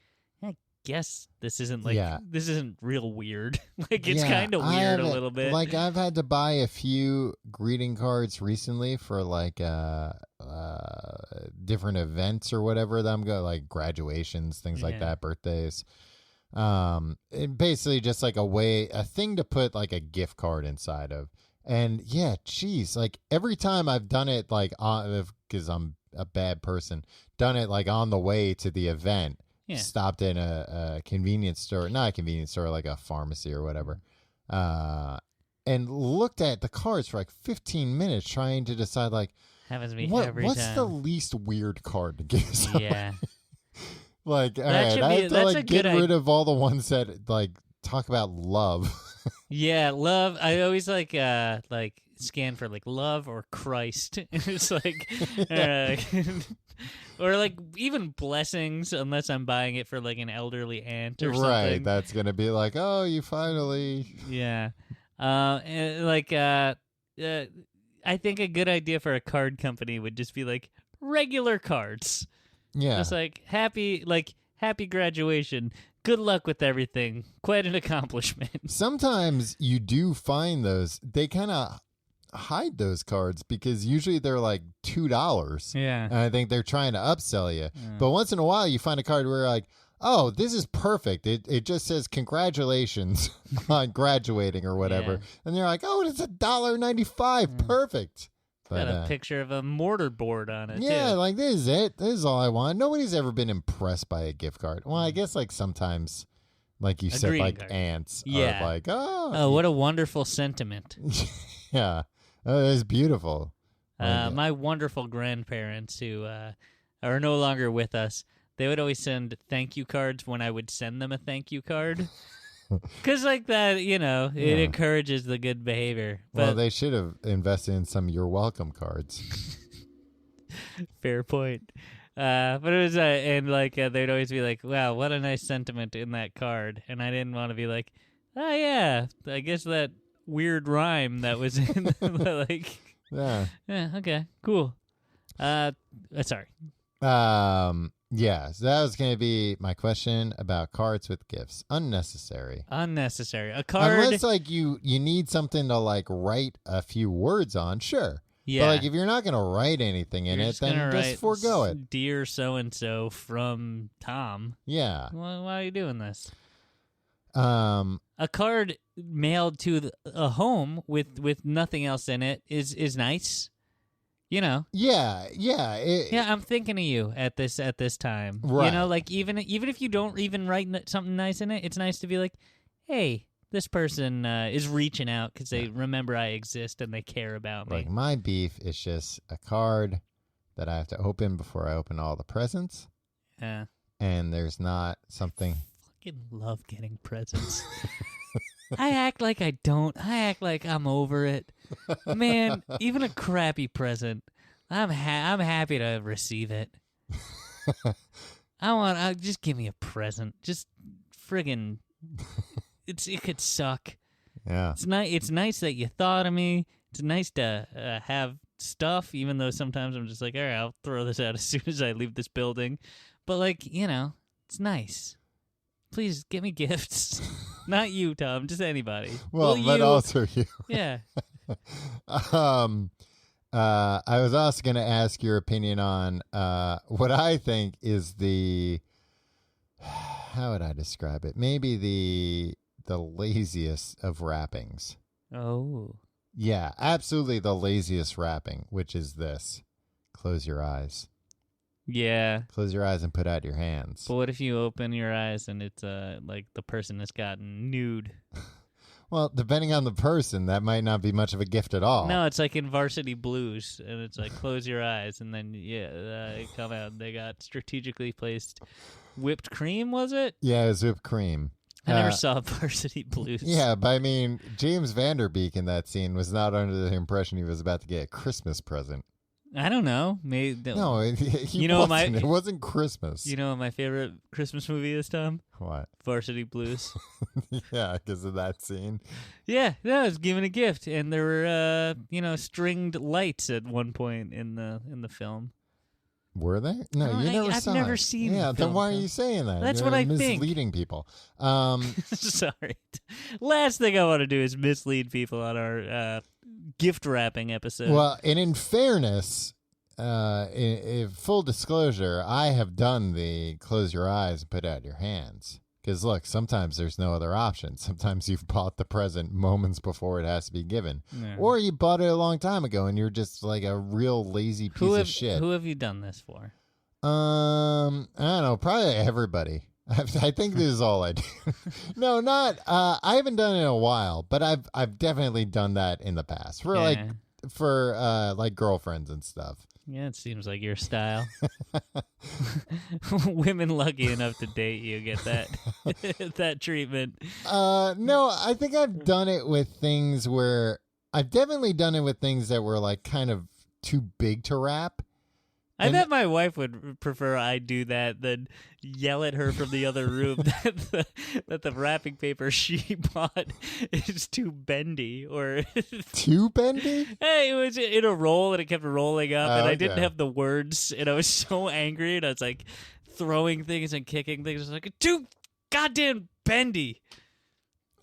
I guess this isn't this isn't real weird. Like it's kind of weird a little bit. Like I've had to buy a few greeting cards recently for like different events or whatever that I'm going, like graduations, things like that, birthdays. And basically just like a thing to put like a gift card inside of. And yeah, geez, like every time I've done it like because I'm a bad person, done it like on the way to the event, stopped in a convenience store, not a convenience store, like a pharmacy or whatever, and looked at the cards for like 15 minutes trying to decide like, happens to me every what's time. the least weird card to give somebody? Yeah. Like, all right, I have to like get rid of all the ones that like talk about love. Yeah, love. I always like scan for like love or Christ. It's like, or like even blessings, unless I'm buying it for like an elderly aunt or something. Right, that's gonna be like, oh, you finally. Yeah, and like I think a good idea for a card company would just be like regular cards. Yeah. Just like happy graduation. Good luck with everything. Quite an accomplishment. Sometimes you do find those. They kind of hide those cards because usually they're like $2. Yeah. And I think they're trying to upsell you. But once in a while you find a card where you're like, oh, this is perfect. It just says congratulations on graduating or whatever. Yeah. And they're like, oh, it's $1.95. Perfect. Got a picture of a mortar board on it. Yeah, too. like this is it. This is all I want. Nobody's ever been impressed by a gift card. Well, I guess like sometimes, like you said, like card. Ants Yeah. are like, oh, what a wonderful sentiment. Yeah, it's beautiful. My wonderful grandparents who are no longer with us, they would always send thank you cards when I would send them a thank you card. Because like that, it encourages the good behavior. But well, they should have invested in some "You're Welcome" cards. Fair point. But it was, and like they'd always be like, "Wow, what a nice sentiment in that card," and I didn't want to be like, "Oh yeah, I guess that weird rhyme that was in like." Yeah. Yeah. Okay. Cool. Sorry. Yeah, so that was going to be my question about cards with gifts. Unnecessary. Unnecessary. A card. Unless, like, you need something to, like, write a few words on, sure. Yeah. But, like, if you're not going to write anything in it, then just forego it. Dear so-and-so from Tom. Yeah. Well, why are you doing this? A card mailed to a home with nothing else in it is nice. You know. Yeah. I'm thinking of you at this time. Right. You know, like even if you don't even write something nice in it, it's nice to be like, hey, this person is reaching out because they remember I exist and they care about me. Like, my beef is just a card that I have to open before I open all the presents. Yeah. And there's not something. I fucking love getting presents. I act like I don't. I act like I'm over it. Man, even a crappy present, I'm happy to receive it. Just give me a present. Just friggin' it could suck. Yeah. It's nice that you thought of me. It's nice to have stuff, even though sometimes I'm just like, all right, I'll throw this out as soon as I leave this building. But like, you know, it's nice. Please give me gifts. Not you, Tom. Just anybody. Well, but also you. Yeah. I was also going to ask your opinion on what I think is how would I describe it? Maybe the laziest of wrappings. Oh. Yeah, absolutely the laziest wrapping, which is this. Close your eyes. Yeah. Close your eyes and put out your hands. But what if you open your eyes and it's like the person has gotten nude? Well, depending on the person, that might not be much of a gift at all. No, it's like in Varsity Blues, and it's like close your eyes, and then they come out. And they got strategically placed whipped cream. Was it? Yeah, it was whipped cream. I never saw Varsity Blues. Yeah, but I mean, James Vanderbeek in that scene was not under the impression he was about to get a Christmas present. I don't know. Maybe no, it wasn't Christmas. You know what my favorite Christmas movie is, Tom? What? Varsity Blues. Yeah, because of that scene. Yeah, I was given a gift, and there were stringed lights at one point in the film. Were they? No, you never saw it. I've never seen. Yeah, the film, then why are you saying that? That's You're what I misleading think. People. Sorry. Last thing I want to do is mislead people on our gift wrapping episode. Well, and in fairness, in full disclosure, I have done the close your eyes and put out your hands. Because, look, sometimes there's no other option. Sometimes you've bought the present moments before it has to be given. Yeah. Or you bought it a long time ago and you're just like a real lazy piece of shit. Who have you done this for? I don't know. Probably everybody. I think this is all I do. No, not. I haven't done it in a while, but I've definitely done that in the past for girlfriends and stuff. Yeah, it seems like your style. Women lucky enough to date you get that treatment. No, I think I've done it with things where I've definitely done it with things that were like kind of too big to wrap. I bet my wife would prefer I do that than yell at her from the other room that the wrapping paper she bought is too bendy or too bendy. Hey, it was in a roll and it kept rolling up, and I didn't have the words, and I was so angry, and I was like throwing things and kicking things. I was like, too goddamn bendy.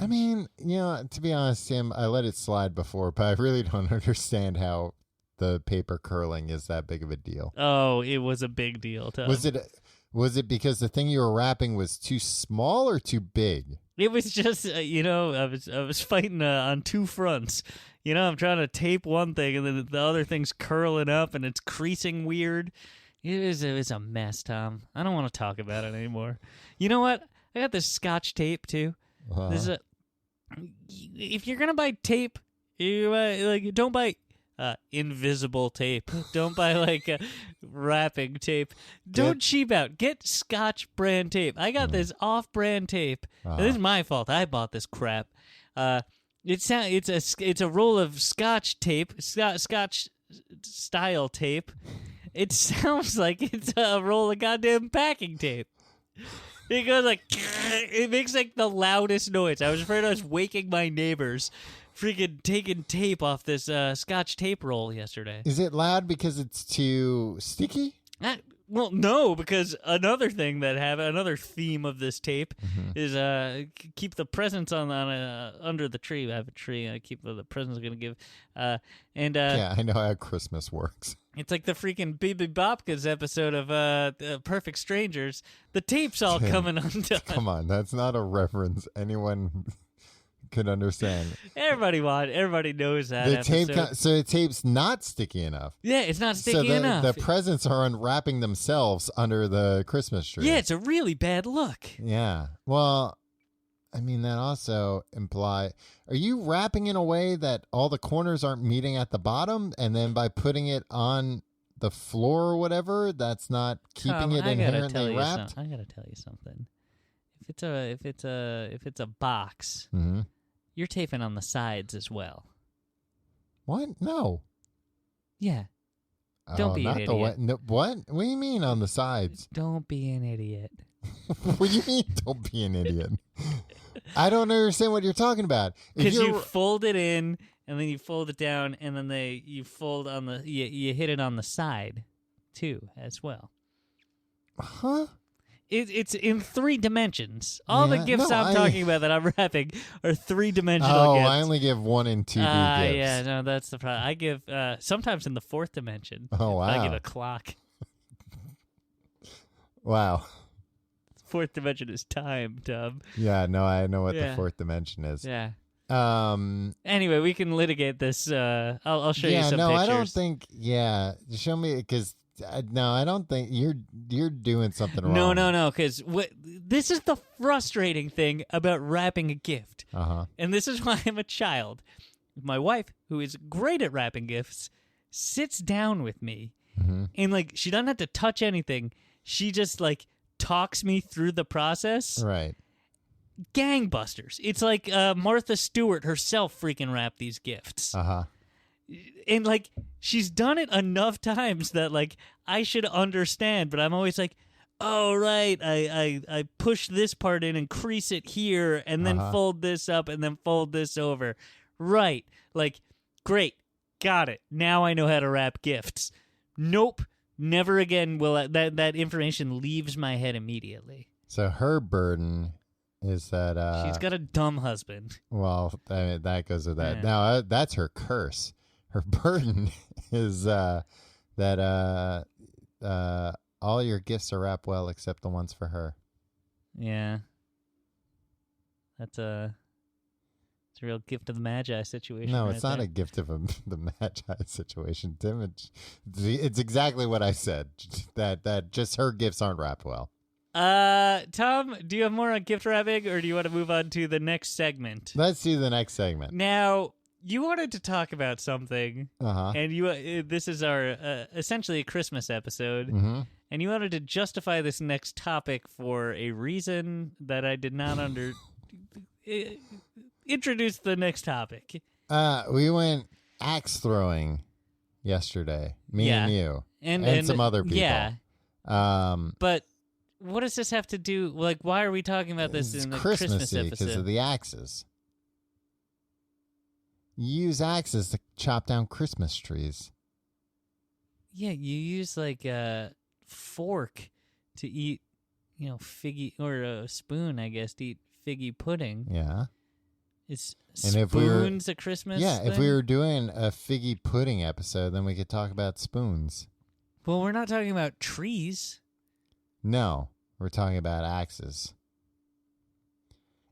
I mean, to be honest, Tim, I let it slide before, but I really don't understand how the paper curling is that big of a deal. Oh, it was a big deal, Tom. Was it because the thing you were wrapping was too small or too big? It was just, I was fighting on two fronts. I'm trying to tape one thing, and then the other thing's curling up, and it's creasing weird. It was a mess, Tom. I don't want to talk about it anymore. You know what? I got this Scotch tape too. Uh-huh. If you're gonna buy tape, don't buy invisible tape. Don't buy wrapping tape. Don't cheap out. Get Scotch brand tape. I got this off-brand tape. This is my fault. I bought this crap. It's a roll of Scotch tape, Scotch style tape. It sounds like it's a roll of goddamn packing tape. It goes like, it makes like the loudest noise. I was afraid I was waking my neighbors. Freaking taking tape off this Scotch tape roll yesterday. Is it loud because it's too sticky? Well, no, because another thing that another theme of this tape is keep the presents on under the tree. I have a tree. I keep the presents I'm gonna give. Yeah, I know how Christmas works. It's like the freaking Bibi Bobka's episode of Perfect Strangers. The tape's all coming undone. Come on, that's not a reference anyone could understand. Everybody knows that. The episode. tape, so the tape's not sticky enough. Yeah, it's not sticky enough. The presents are unwrapping themselves under the Christmas tree. Yeah, it's a really bad look. Yeah. Well, I mean, that also are you wrapping in a way that all the corners aren't meeting at the bottom, and then by putting it on the floor or whatever, that's not keeping it inherently wrapped? I gotta tell you something. If it's a box, you're taping on the sides as well. What? No. Yeah. Don't be an idiot. No, what? What do you mean on the sides? Don't be an idiot. What do you mean don't be an idiot? I don't understand what you're talking about. Because you fold it in, and then you fold it down, and then you fold on you hit it on the side, too, as well. Huh? It's in 3 dimensions. All the gifts I'm talking about that I'm wrapping are 3-dimensional gifts. I only give 1 and 2D gifts. Yeah, no, that's the problem. I give sometimes in the 4th dimension. Oh, wow. I give a clock. Wow. 4th dimension is time, Tom. Yeah, no, I know what the 4th dimension is. Yeah. Anyway, we can litigate this. I'll show you some pictures. I don't think. Yeah, show me because. No, I don't think you're doing something wrong. No, because this is the frustrating thing about wrapping a gift. And this is why I'm a child. My wife, who is great at wrapping gifts, sits down with me, and like she doesn't have to touch anything. She just like talks me through the process. Right. Gangbusters. It's like Martha Stewart herself freaking wrapped these gifts. And, like, she's done it enough times that, like, I should understand, but I'm always like, oh, right, I push this part in and crease it here and then fold this up and then fold this over. Right. Like, great. Got it. Now I know how to wrap gifts. Nope. Never again will that information leaves my head immediately. So her burden is that... she's got a dumb husband. Well, I mean, that goes with that. Yeah. Now, that's her curse. Her burden is that all your gifts are wrapped well except the ones for her. Yeah. It's a real gift of the Magi situation. No, it's not a gift of the Magi situation, Tim. It's exactly what I said, that just her gifts aren't wrapped well. Tom, do you have more on gift wrapping, or do you want to move on to the next segment? Let's do the next segment. Now... You wanted to talk about something, and this is our essentially a Christmas episode, and you wanted to justify this next topic for a reason that I did not introduce the next topic. We went axe throwing yesterday, me and you, and some other people. Yeah, but what does this have to do? Like, why are we talking about this in the Christmas episode? Because of the axes. You use axes to chop down Christmas trees. Yeah, you use like a fork to eat, figgy, or a spoon, I guess, to eat figgy pudding. Yeah. It's spoons at Christmas? Yeah, thing? If we were doing a figgy pudding episode, then we could talk about spoons. Well, we're not talking about trees. No, we're talking about axes.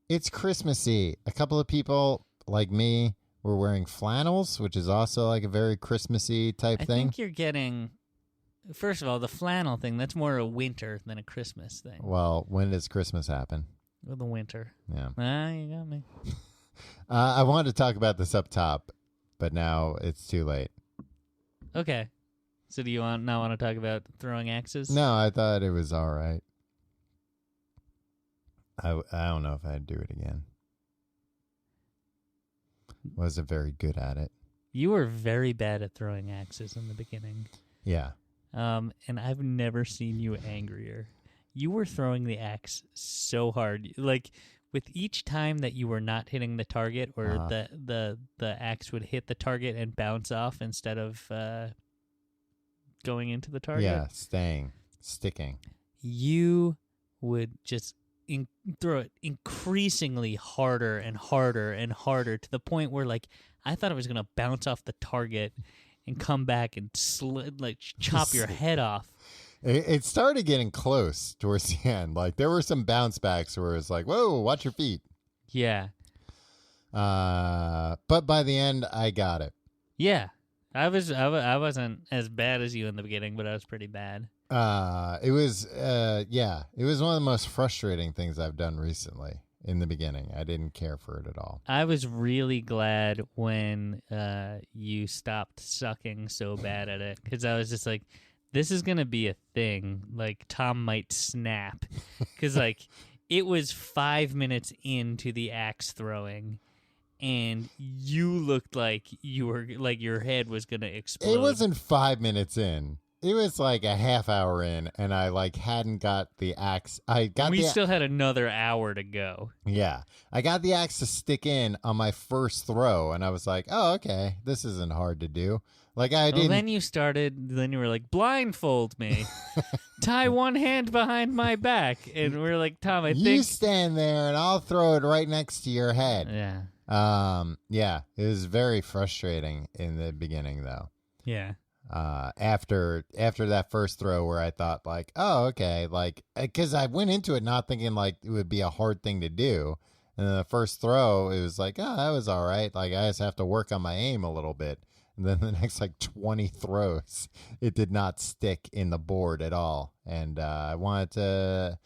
It's Christmassy. A couple of people like me were wearing flannels, which is also like a very Christmassy type thing. I think you're getting, first of all, the flannel thing, that's more a winter than a Christmas thing. Well, when does Christmas happen? Well, the winter. Yeah. You got me. I wanted to talk about this up top, but now it's too late. Okay. So do you not want to talk about throwing axes? No, I thought it was all right. I don't know if I'd do it again. Wasn't very good at it. You were very bad at throwing axes in the beginning. Yeah. And I've never seen you angrier. you were throwing the axe so hard. Like, with each time that you were not hitting the target, or the axe would hit the target and bounce off instead of going into the target. Yeah, sticking. You would just throw it increasingly harder and harder and harder, to the point where, like, I thought it was going to bounce off the target and come back and chop your head off. It started getting close towards the end. Like, there were some bounce backs where it's like, whoa, watch your feet. Yeah. But by the end, I got it. Yeah. I wasn't as bad as you in the beginning, but I was pretty bad. It was one of the most frustrating things I've done recently. In the beginning, I didn't care for it at all. I was really glad when you stopped sucking so bad at it, because I was just like, this is going to be a thing. Like, Tom might snap. Because, like, it was 5 minutes into the axe throwing, and you looked like you were, like, your head was going to explode. It wasn't 5 minutes in. It was like a half hour in, and I, like, hadn't got the axe. We still had another hour to go. Yeah. I got the axe to stick in on my first throw, and I was like, oh, okay, this isn't hard to do. Like, I didn't. Then you were like, blindfold me. Tie one hand behind my back. And we were like, Tom, I think. You stand there, and I'll throw it right next to your head. Yeah. Yeah, it was very frustrating in the beginning, though. Yeah. After that first throw where I thought, like, oh, okay, like, because I went into it not thinking, like, it would be a hard thing to do. And then the first throw, it was like, oh, that was all right. Like, I just have to work on my aim a little bit. And then the next, like, 20 throws, it did not stick in the board at all. And I wanted to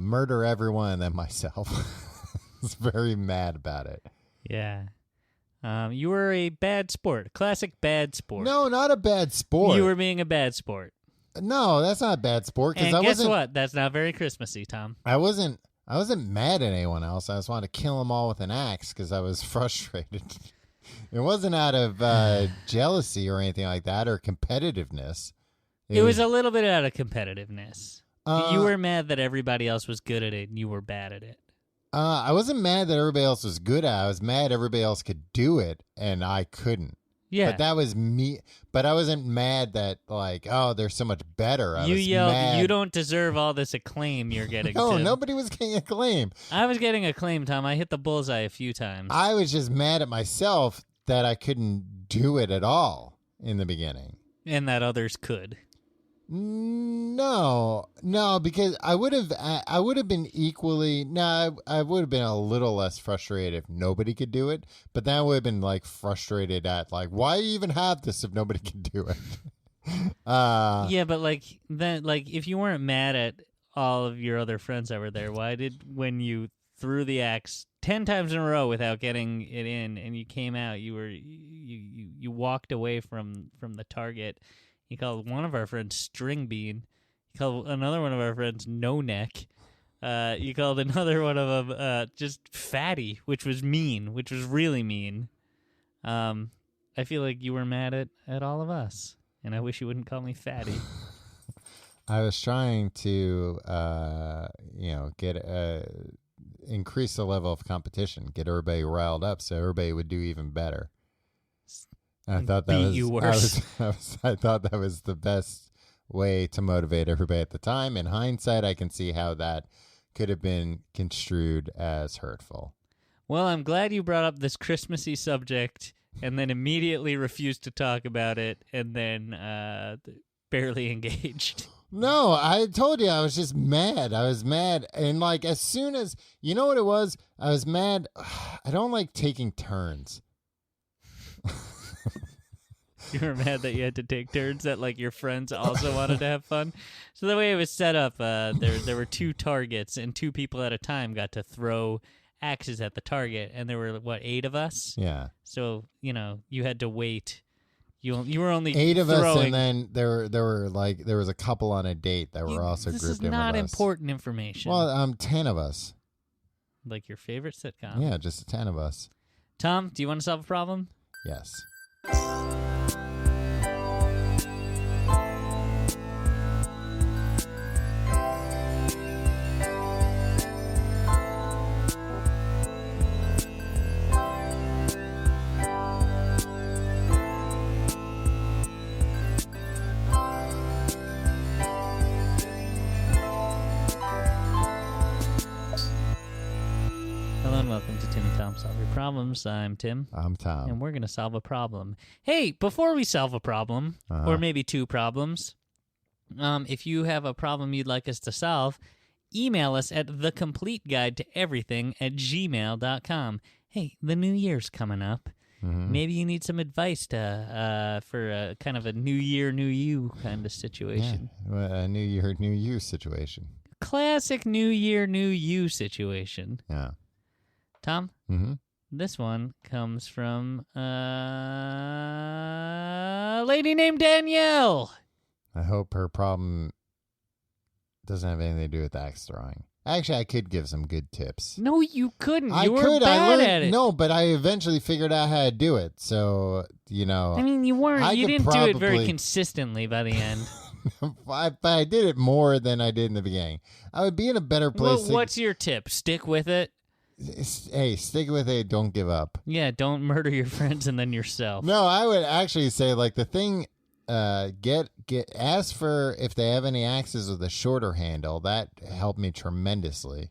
murder everyone and then myself. I was very mad about it. Yeah. You were a bad sport. Classic bad sport. No, not a bad sport. You were being a bad sport. No, that's not a bad sport. And guess what? That's not very Christmassy, Tom. I wasn't mad at anyone else. I just wanted to kill them all with an axe because I was frustrated. It wasn't out of jealousy or anything like that, or competitiveness. It was a little bit out of competitiveness. You were mad that everybody else was good at it and you were bad at it. I wasn't mad that everybody else was good at it. I was mad everybody else could do it and I couldn't. Yeah. But that was me. But I wasn't mad that, like, oh, they're so much better. You yelled, you don't deserve all this acclaim you're getting. No, nobody was getting acclaim. I was getting acclaim, Tom. I hit the bullseye a few times. I was just mad at myself that I couldn't do it at all in the beginning. And that others could. No, because I would have been equally. No, I would have been a little less frustrated if nobody could do it. But then I would have been, like, frustrated at, like, why even have this if nobody can do it? Yeah, but if you weren't mad at all of your other friends that were there, why did, when you threw the axe 10 times in a row without getting it in, and you came out, you walked away from the target? You called one of our friends String Bean. You called another one of our friends No Neck. You called another one of them just Fatty, which was mean, which was really mean. I feel like you were mad at all of us, and I wish you wouldn't call me Fatty. I was trying to, increase the level of competition, get everybody riled up so everybody would do even better. I thought that was you worse. I thought that was the best way to motivate everybody at the time. In hindsight, I can see how that could have been construed as hurtful. Well, I'm glad you brought up this Christmassy subject and then immediately refused to talk about it and then barely engaged. No, I told you I was just mad. I was mad. And, like, as soon as, you know what it was? I was mad. I don't like taking turns. You were mad that you had to take turns, that, like, your friends also wanted to have fun. So the way it was set up, there were two targets, and two people at a time got to throw axes at the target, and there were, 8 of us? Yeah. So, you had to wait. You were only 8 of throwing. us, and then there was a couple on a date that were also grouped in with us. This is not important information. Well, 10 of us. Like your favorite sitcom. Yeah, just 10 of us. Tom, do you want to solve a problem? Yes. Problems. I'm Tim. I'm Tom. And we're going to solve a problem. Hey, before we solve a problem, or maybe two problems, if you have a problem you'd like us to solve, email us at thecompleteguidetoeverything@gmail.com. Hey, the new year's coming up. Maybe you need some advice for a kind of a new year, new you kind of situation. Yeah, a new year, new you situation. Classic new year, new you situation. Yeah. Tom? This one comes from a lady named Danielle. I hope her problem doesn't have anything to do with axe throwing. Actually, I could give some good tips. No, you couldn't. I You were could. bad I learned, at it. No, but I eventually figured out how to do it. So, I mean, you weren't. You didn't do it very consistently by the end. But I did it more than I did in the beginning. I would be in a better place. What's your tip? Stick with it. Hey, stick with it. Don't give up. Yeah, don't murder your friends and then yourself. No, I would actually say like the thing. Ask for if they have any axes with a shorter handle. That helped me tremendously.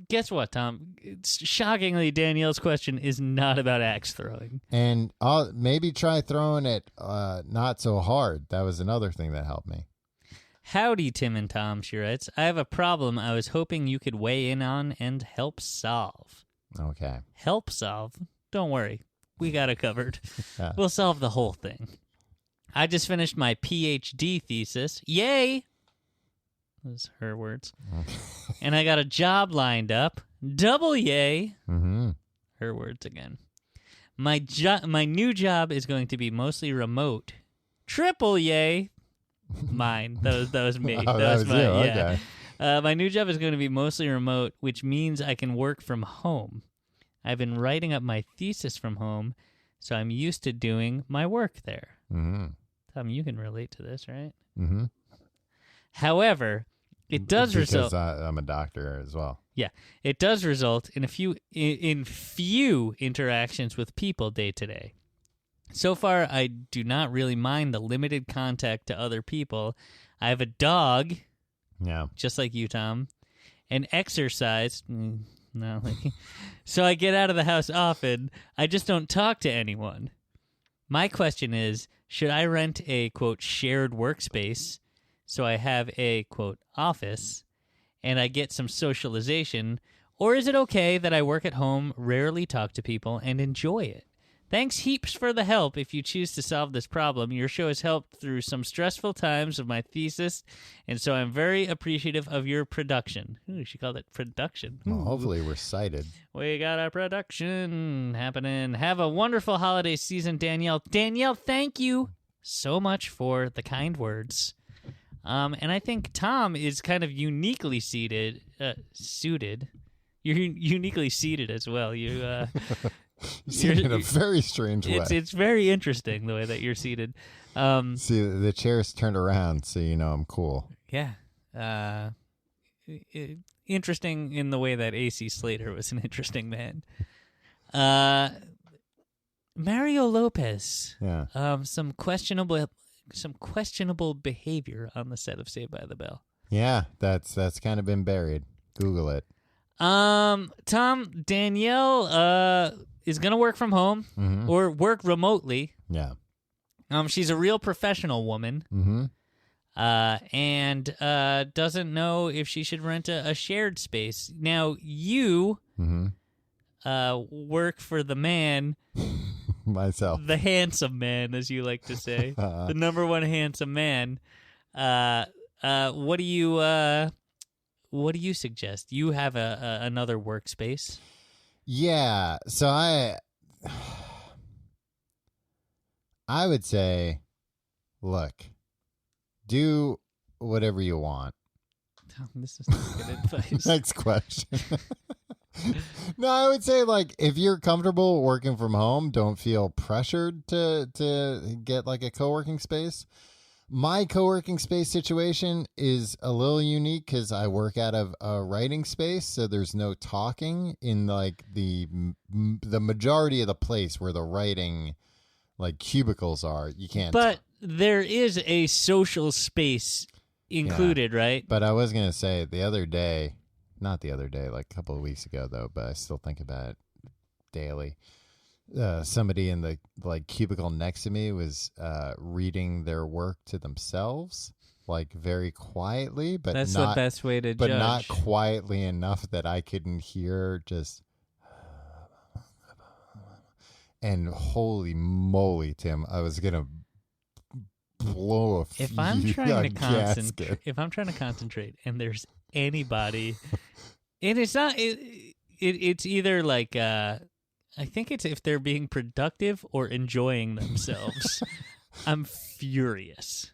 Guess what, Tom? Shockingly, Danielle's question is not about axe throwing. And maybe try throwing it not so hard. That was another thing that helped me. Howdy, Tim and Tom, she writes. I have a problem I was hoping you could weigh in on and help solve. Okay. Help solve? Don't worry. We got it covered. Yeah. We'll solve the whole thing. I just finished my PhD thesis. Yay! Those are her words. And I got a job lined up. Double yay! Her words again. My new job is going to be mostly remote. Triple yay! Mine. That was me. Oh, that was mine. you. Yeah. Okay. My new job is going to be mostly remote, which means I can work from home. I've been writing up my thesis from home, so I'm used to doing my work there. Tom, you can relate to this, right? However, it does result. Because I'm a doctor as well. Yeah, it does result in few interactions with people day to day. So far, I do not really mind the limited contact to other people. I have a dog, just like you, Tom, and exercise. No, so I get out of the house often. I just don't talk to anyone. My question is, should I rent a, quote, shared workspace so I have a, quote, office and I get some socialization, or is it okay that I work at home, rarely talk to people, and enjoy it? Thanks heaps for the help if you choose to solve this problem. Your show has helped through some stressful times of my thesis, and so I'm very appreciative of your production. Ooh, she called it production. Well, hopefully we're cited. We got a production happening. Have a wonderful holiday season, Danielle. Danielle, thank you so much for the kind words. And I think Tom is kind of uniquely suited. You're uniquely seated as well. You... Seated in a very strange way. It's very interesting the way that you're seated. See, the chair's turned around, so you know I'm cool. Yeah. Interesting in the way that A.C. Slater was an interesting man. Mario Lopez. Yeah. Some questionable behavior on the set of Saved by the Bell. Yeah, that's kind of been buried. Google it. Tom, Danielle is going to work from home or work remotely. Yeah. She's a real professional woman. And doesn't know if she should rent a shared space. Now, you work for the man. Myself. The handsome man, as you like to say. The number one handsome man. What do you suggest? You have another workspace? Yeah, so I would say, look, do whatever you want. This is not good advice. Next question. No, I would say, like, if you're comfortable working from home, don't feel pressured to get, like, a co-working space. My co-working space situation is a little unique because I work out of a writing space, so there's no talking in, like, the majority of the place where the writing, like, cubicles are. You can't. But there is a social space included, right? But I was going to say not the other day, like a couple of weeks ago, though, but I still think about it daily. Somebody in the like cubicle next to me was reading their work to themselves, like very quietly, but that's not, the best way to but judge. not quietly enough that I couldn't hear. Just and holy moly, Tim, I was gonna blow a if I'm trying to gasket. If I'm trying to concentrate and there's anybody, and it's not it's either like I think it's if they're being productive or enjoying themselves. I'm furious.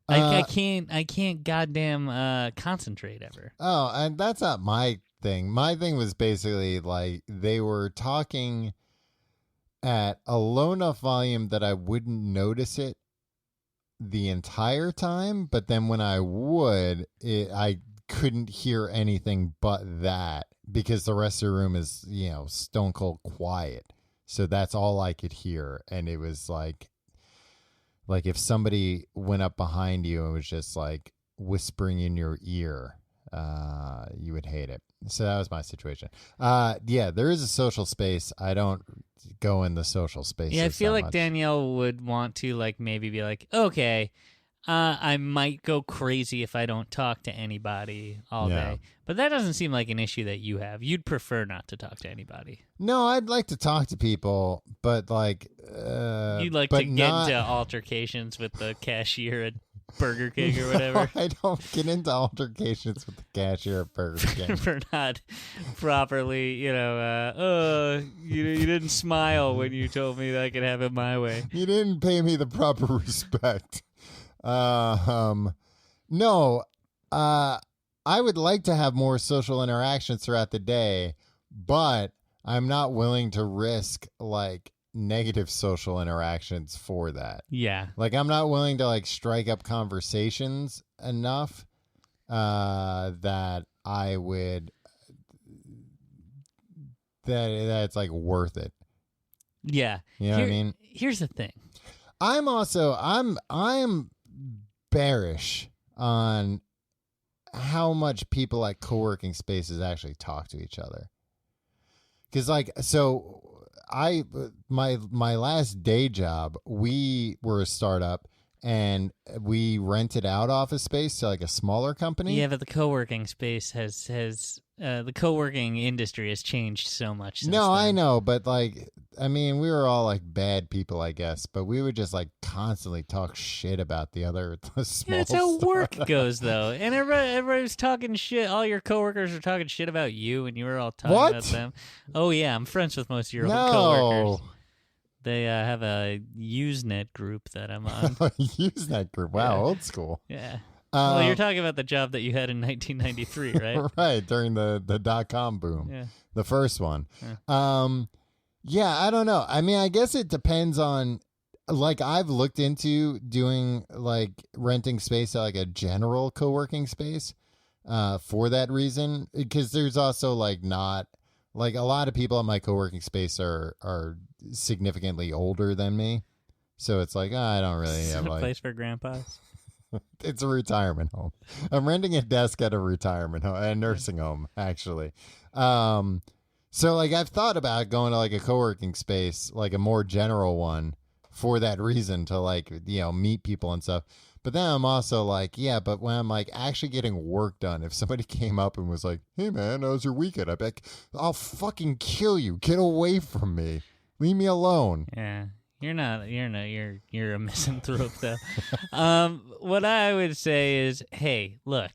I can't goddamn concentrate ever. Oh, and that's not my thing. My thing was basically like they were talking at a low enough volume that I wouldn't notice it the entire time, but then when I would, I couldn't hear anything but that because the rest of the room is, stone cold quiet. So that's all I could hear. And it was like if somebody went up behind you and was just like whispering in your ear, you would hate it. So that was my situation. Yeah, there is a social space. I don't go in the social space. Yeah, I feel like much. Danielle would want to like maybe be like, okay, I might go crazy if I don't talk to anybody all day. But that doesn't seem like an issue that you have. You'd prefer not to talk to anybody. No, I'd like to talk to people, but like... You'd like to get into altercations with the cashier at Burger King or whatever. No, I don't get into altercations with the cashier at Burger King. For not properly, you didn't smile when you told me that I could have it my way. You didn't pay me the proper respect. No, I would like to have more social interactions throughout the day, but I'm not willing to risk like negative social interactions for that. Yeah. Like I'm not willing to like strike up conversations enough that I would that it's like worth it. Yeah. You know what I mean? Here's the thing. I'm bearish on how much people at co-working spaces actually talk to each other. Cause like, so my last day job, we were a startup and we rented out office space to like a smaller company. Yeah, but the co-working space has the co-working industry has changed so much since No, then. I know, but like, I mean, we were all like bad people, I guess, but we would just like constantly talk shit about the small. Yeah, that's how work startup. goes, though. And everybody was talking shit. All your coworkers were talking shit about you, and you were all talking about them. Oh yeah, I'm friends with most of your coworkers. They have a Usenet group that I'm on. Usenet group. Wow, Yeah. old school. Yeah. Well, you're talking about the job that you had in 1993, right? Right, during the .com boom. Yeah. The first one. Yeah. Yeah, I don't know. I mean, I guess it depends on, like, I've looked into doing, like, renting space at, like, a general co-working space for that reason. Because there's also, like, not, like, a lot of people at my co-working space are significantly older than me. So it's like, I don't really Is have, it a like... place for grandpas? It's a retirement home. I'm renting a desk at a retirement home, a nursing home, actually. So, like, I've thought about going to, like, a co-working space, like a more general one, for that reason, to, like, meet people and stuff. But then I'm also like, yeah, but when I'm, like, actually getting work done, if somebody came up and was like, hey, man, how was your weekend? I'd be like, I'll fucking kill you. Get away from me. Leave me alone. Yeah. You're a misanthrope, though. What I would say is, hey, look,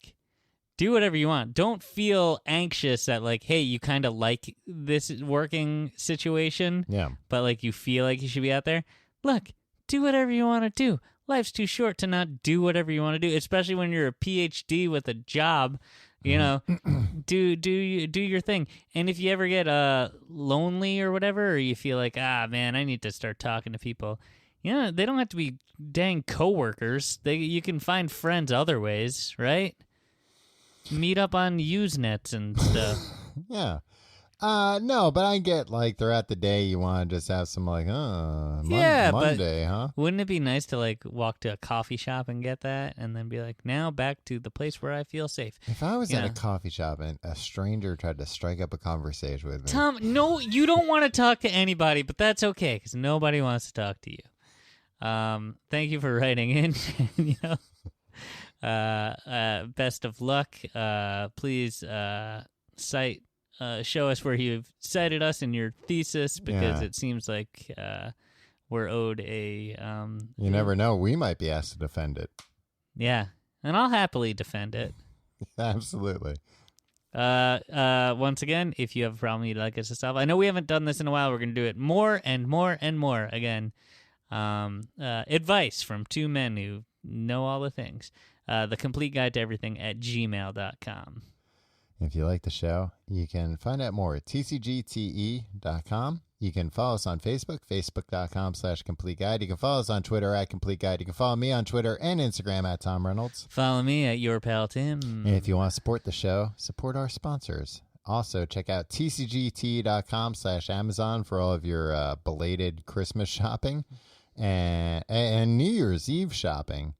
do whatever you want. Don't feel anxious that, like, hey, you kind of like this working situation, but, like, you feel like you should be out there. Look, do whatever you want to do. Life's too short to not do whatever you want to do, especially when you're a PhD with a job. You know, do your thing. And if you ever get lonely or whatever, or you feel like, man, I need to start talking to people, they don't have to be dang coworkers. You can find friends other ways, right? Meet up on Usenets and stuff. Yeah. No, but I get like throughout the day you want to just have some like, Monday, huh? Wouldn't it be nice to like walk to a coffee shop and get that and then be like, now back to the place where I feel safe? If I was at a coffee shop and a stranger tried to strike up a conversation with me. Tom, no, you don't want to talk to anybody, but that's okay because nobody wants to talk to you. Thank you for writing in. Best of luck. Please show us where you've cited us in your thesis because it seems like we're owed a... you never know. We might be asked to defend it. Yeah, and I'll happily defend it. Absolutely. Once again, if you have a problem you'd like us to solve, I know we haven't done this in a while. We're going to do it more and more and more again. Advice from two men who know all the things. The complete guide to everything at gmail.com. If you like the show, you can find out more at tcgte.com. You can follow us on Facebook, facebook.com/complete guide. You can follow us on Twitter at complete guide. You can follow me on Twitter and Instagram at Tom Reynolds. Follow me at your pal Tim. And if you want to support the show, support our sponsors. Also, check out tcgte.com/Amazon for all of your belated Christmas shopping and New Year's Eve shopping.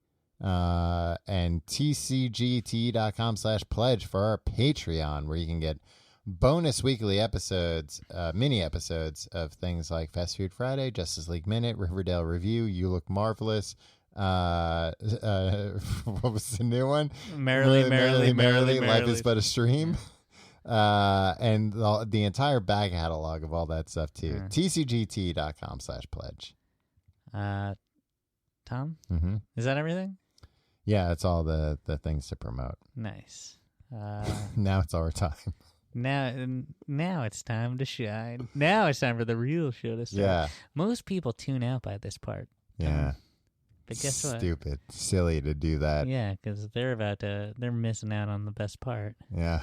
And tcgt.com/pledge for our Patreon, where you can get bonus weekly episodes, mini episodes of things like Fast Food Friday, Justice League Minute, Riverdale Review, You Look Marvelous. What was the new one? Merrily, Life is but a stream. And the entire back catalog of all that stuff too. tcgt.com/pledge. Tom? Mm-hmm. Is that everything? Yeah, that's all the things to promote. Nice. Now it's our time. Now it's time to shine. Now it's time for the real show to start. Yeah. Most people tune out by this part. Yeah. But guess what? Stupid. Silly to do that. Yeah, because they're missing out on the best part. Yeah.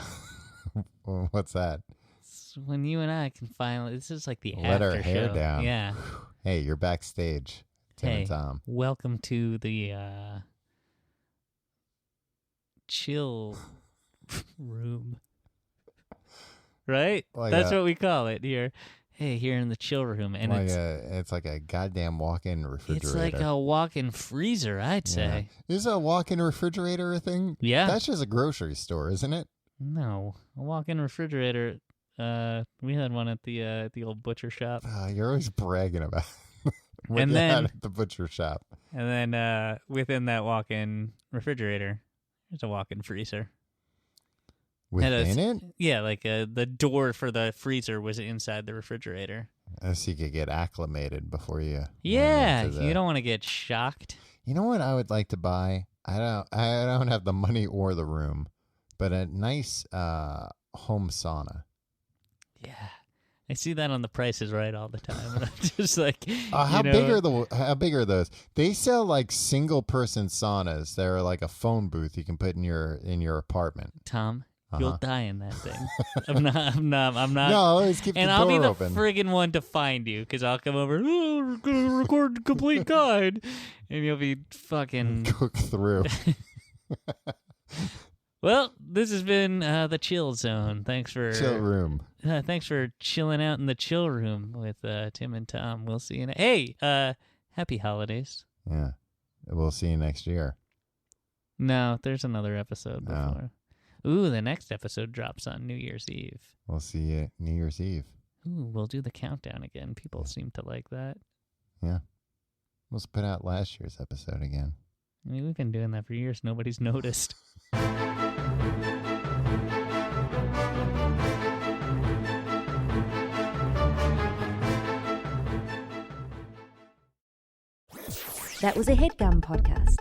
What's that? It's when you and I can finally, this is like the let after our hair show. down. Yeah. Hey, you're backstage. Tim and Tom. Welcome to the chill room. Right? That's what we call it here. Hey, here in the chill room. And it's like a goddamn walk-in refrigerator. It's like a walk-in freezer, I'd say. Is a walk-in refrigerator a thing? Yeah. That's just a grocery store, isn't it? No. A walk-in refrigerator, we had one at the old butcher shop. You're always bragging about what and you then, had at the butcher shop. And then within that walk-in refrigerator, there's a walk-in freezer. Within it? Yeah, like the door for the freezer was inside the refrigerator. So you could get acclimated before you... Yeah, you don't want to get shocked. You know what I would like to buy? I don't have the money or the room, but a nice home sauna. Yeah. I see that on The Price is Right all the time, and I'm just like, how big are those? They sell like single person saunas. They're like a phone booth you can put in your apartment. Tom, you'll die in that thing. I'm not. No, always keep the door open. And I'll be the friggin' one to find you because I'll come over. Oh, we're gonna record the complete guide, and you'll be fucking cook through. Well, this has been the Chill Zone. Thanks for chill room. Thanks for chilling out in the chill room with Tim and Tom. We'll see you. Hey, happy holidays. Yeah, we'll see you next year. No, there's another episode before. Ooh, the next episode drops on New Year's Eve. We'll see you New Year's Eve. Ooh, we'll do the countdown again. People seem to like that. Yeah. Let's put out last year's episode again. I mean, we've been doing that for years. Nobody's noticed. That was a HeadGum podcast.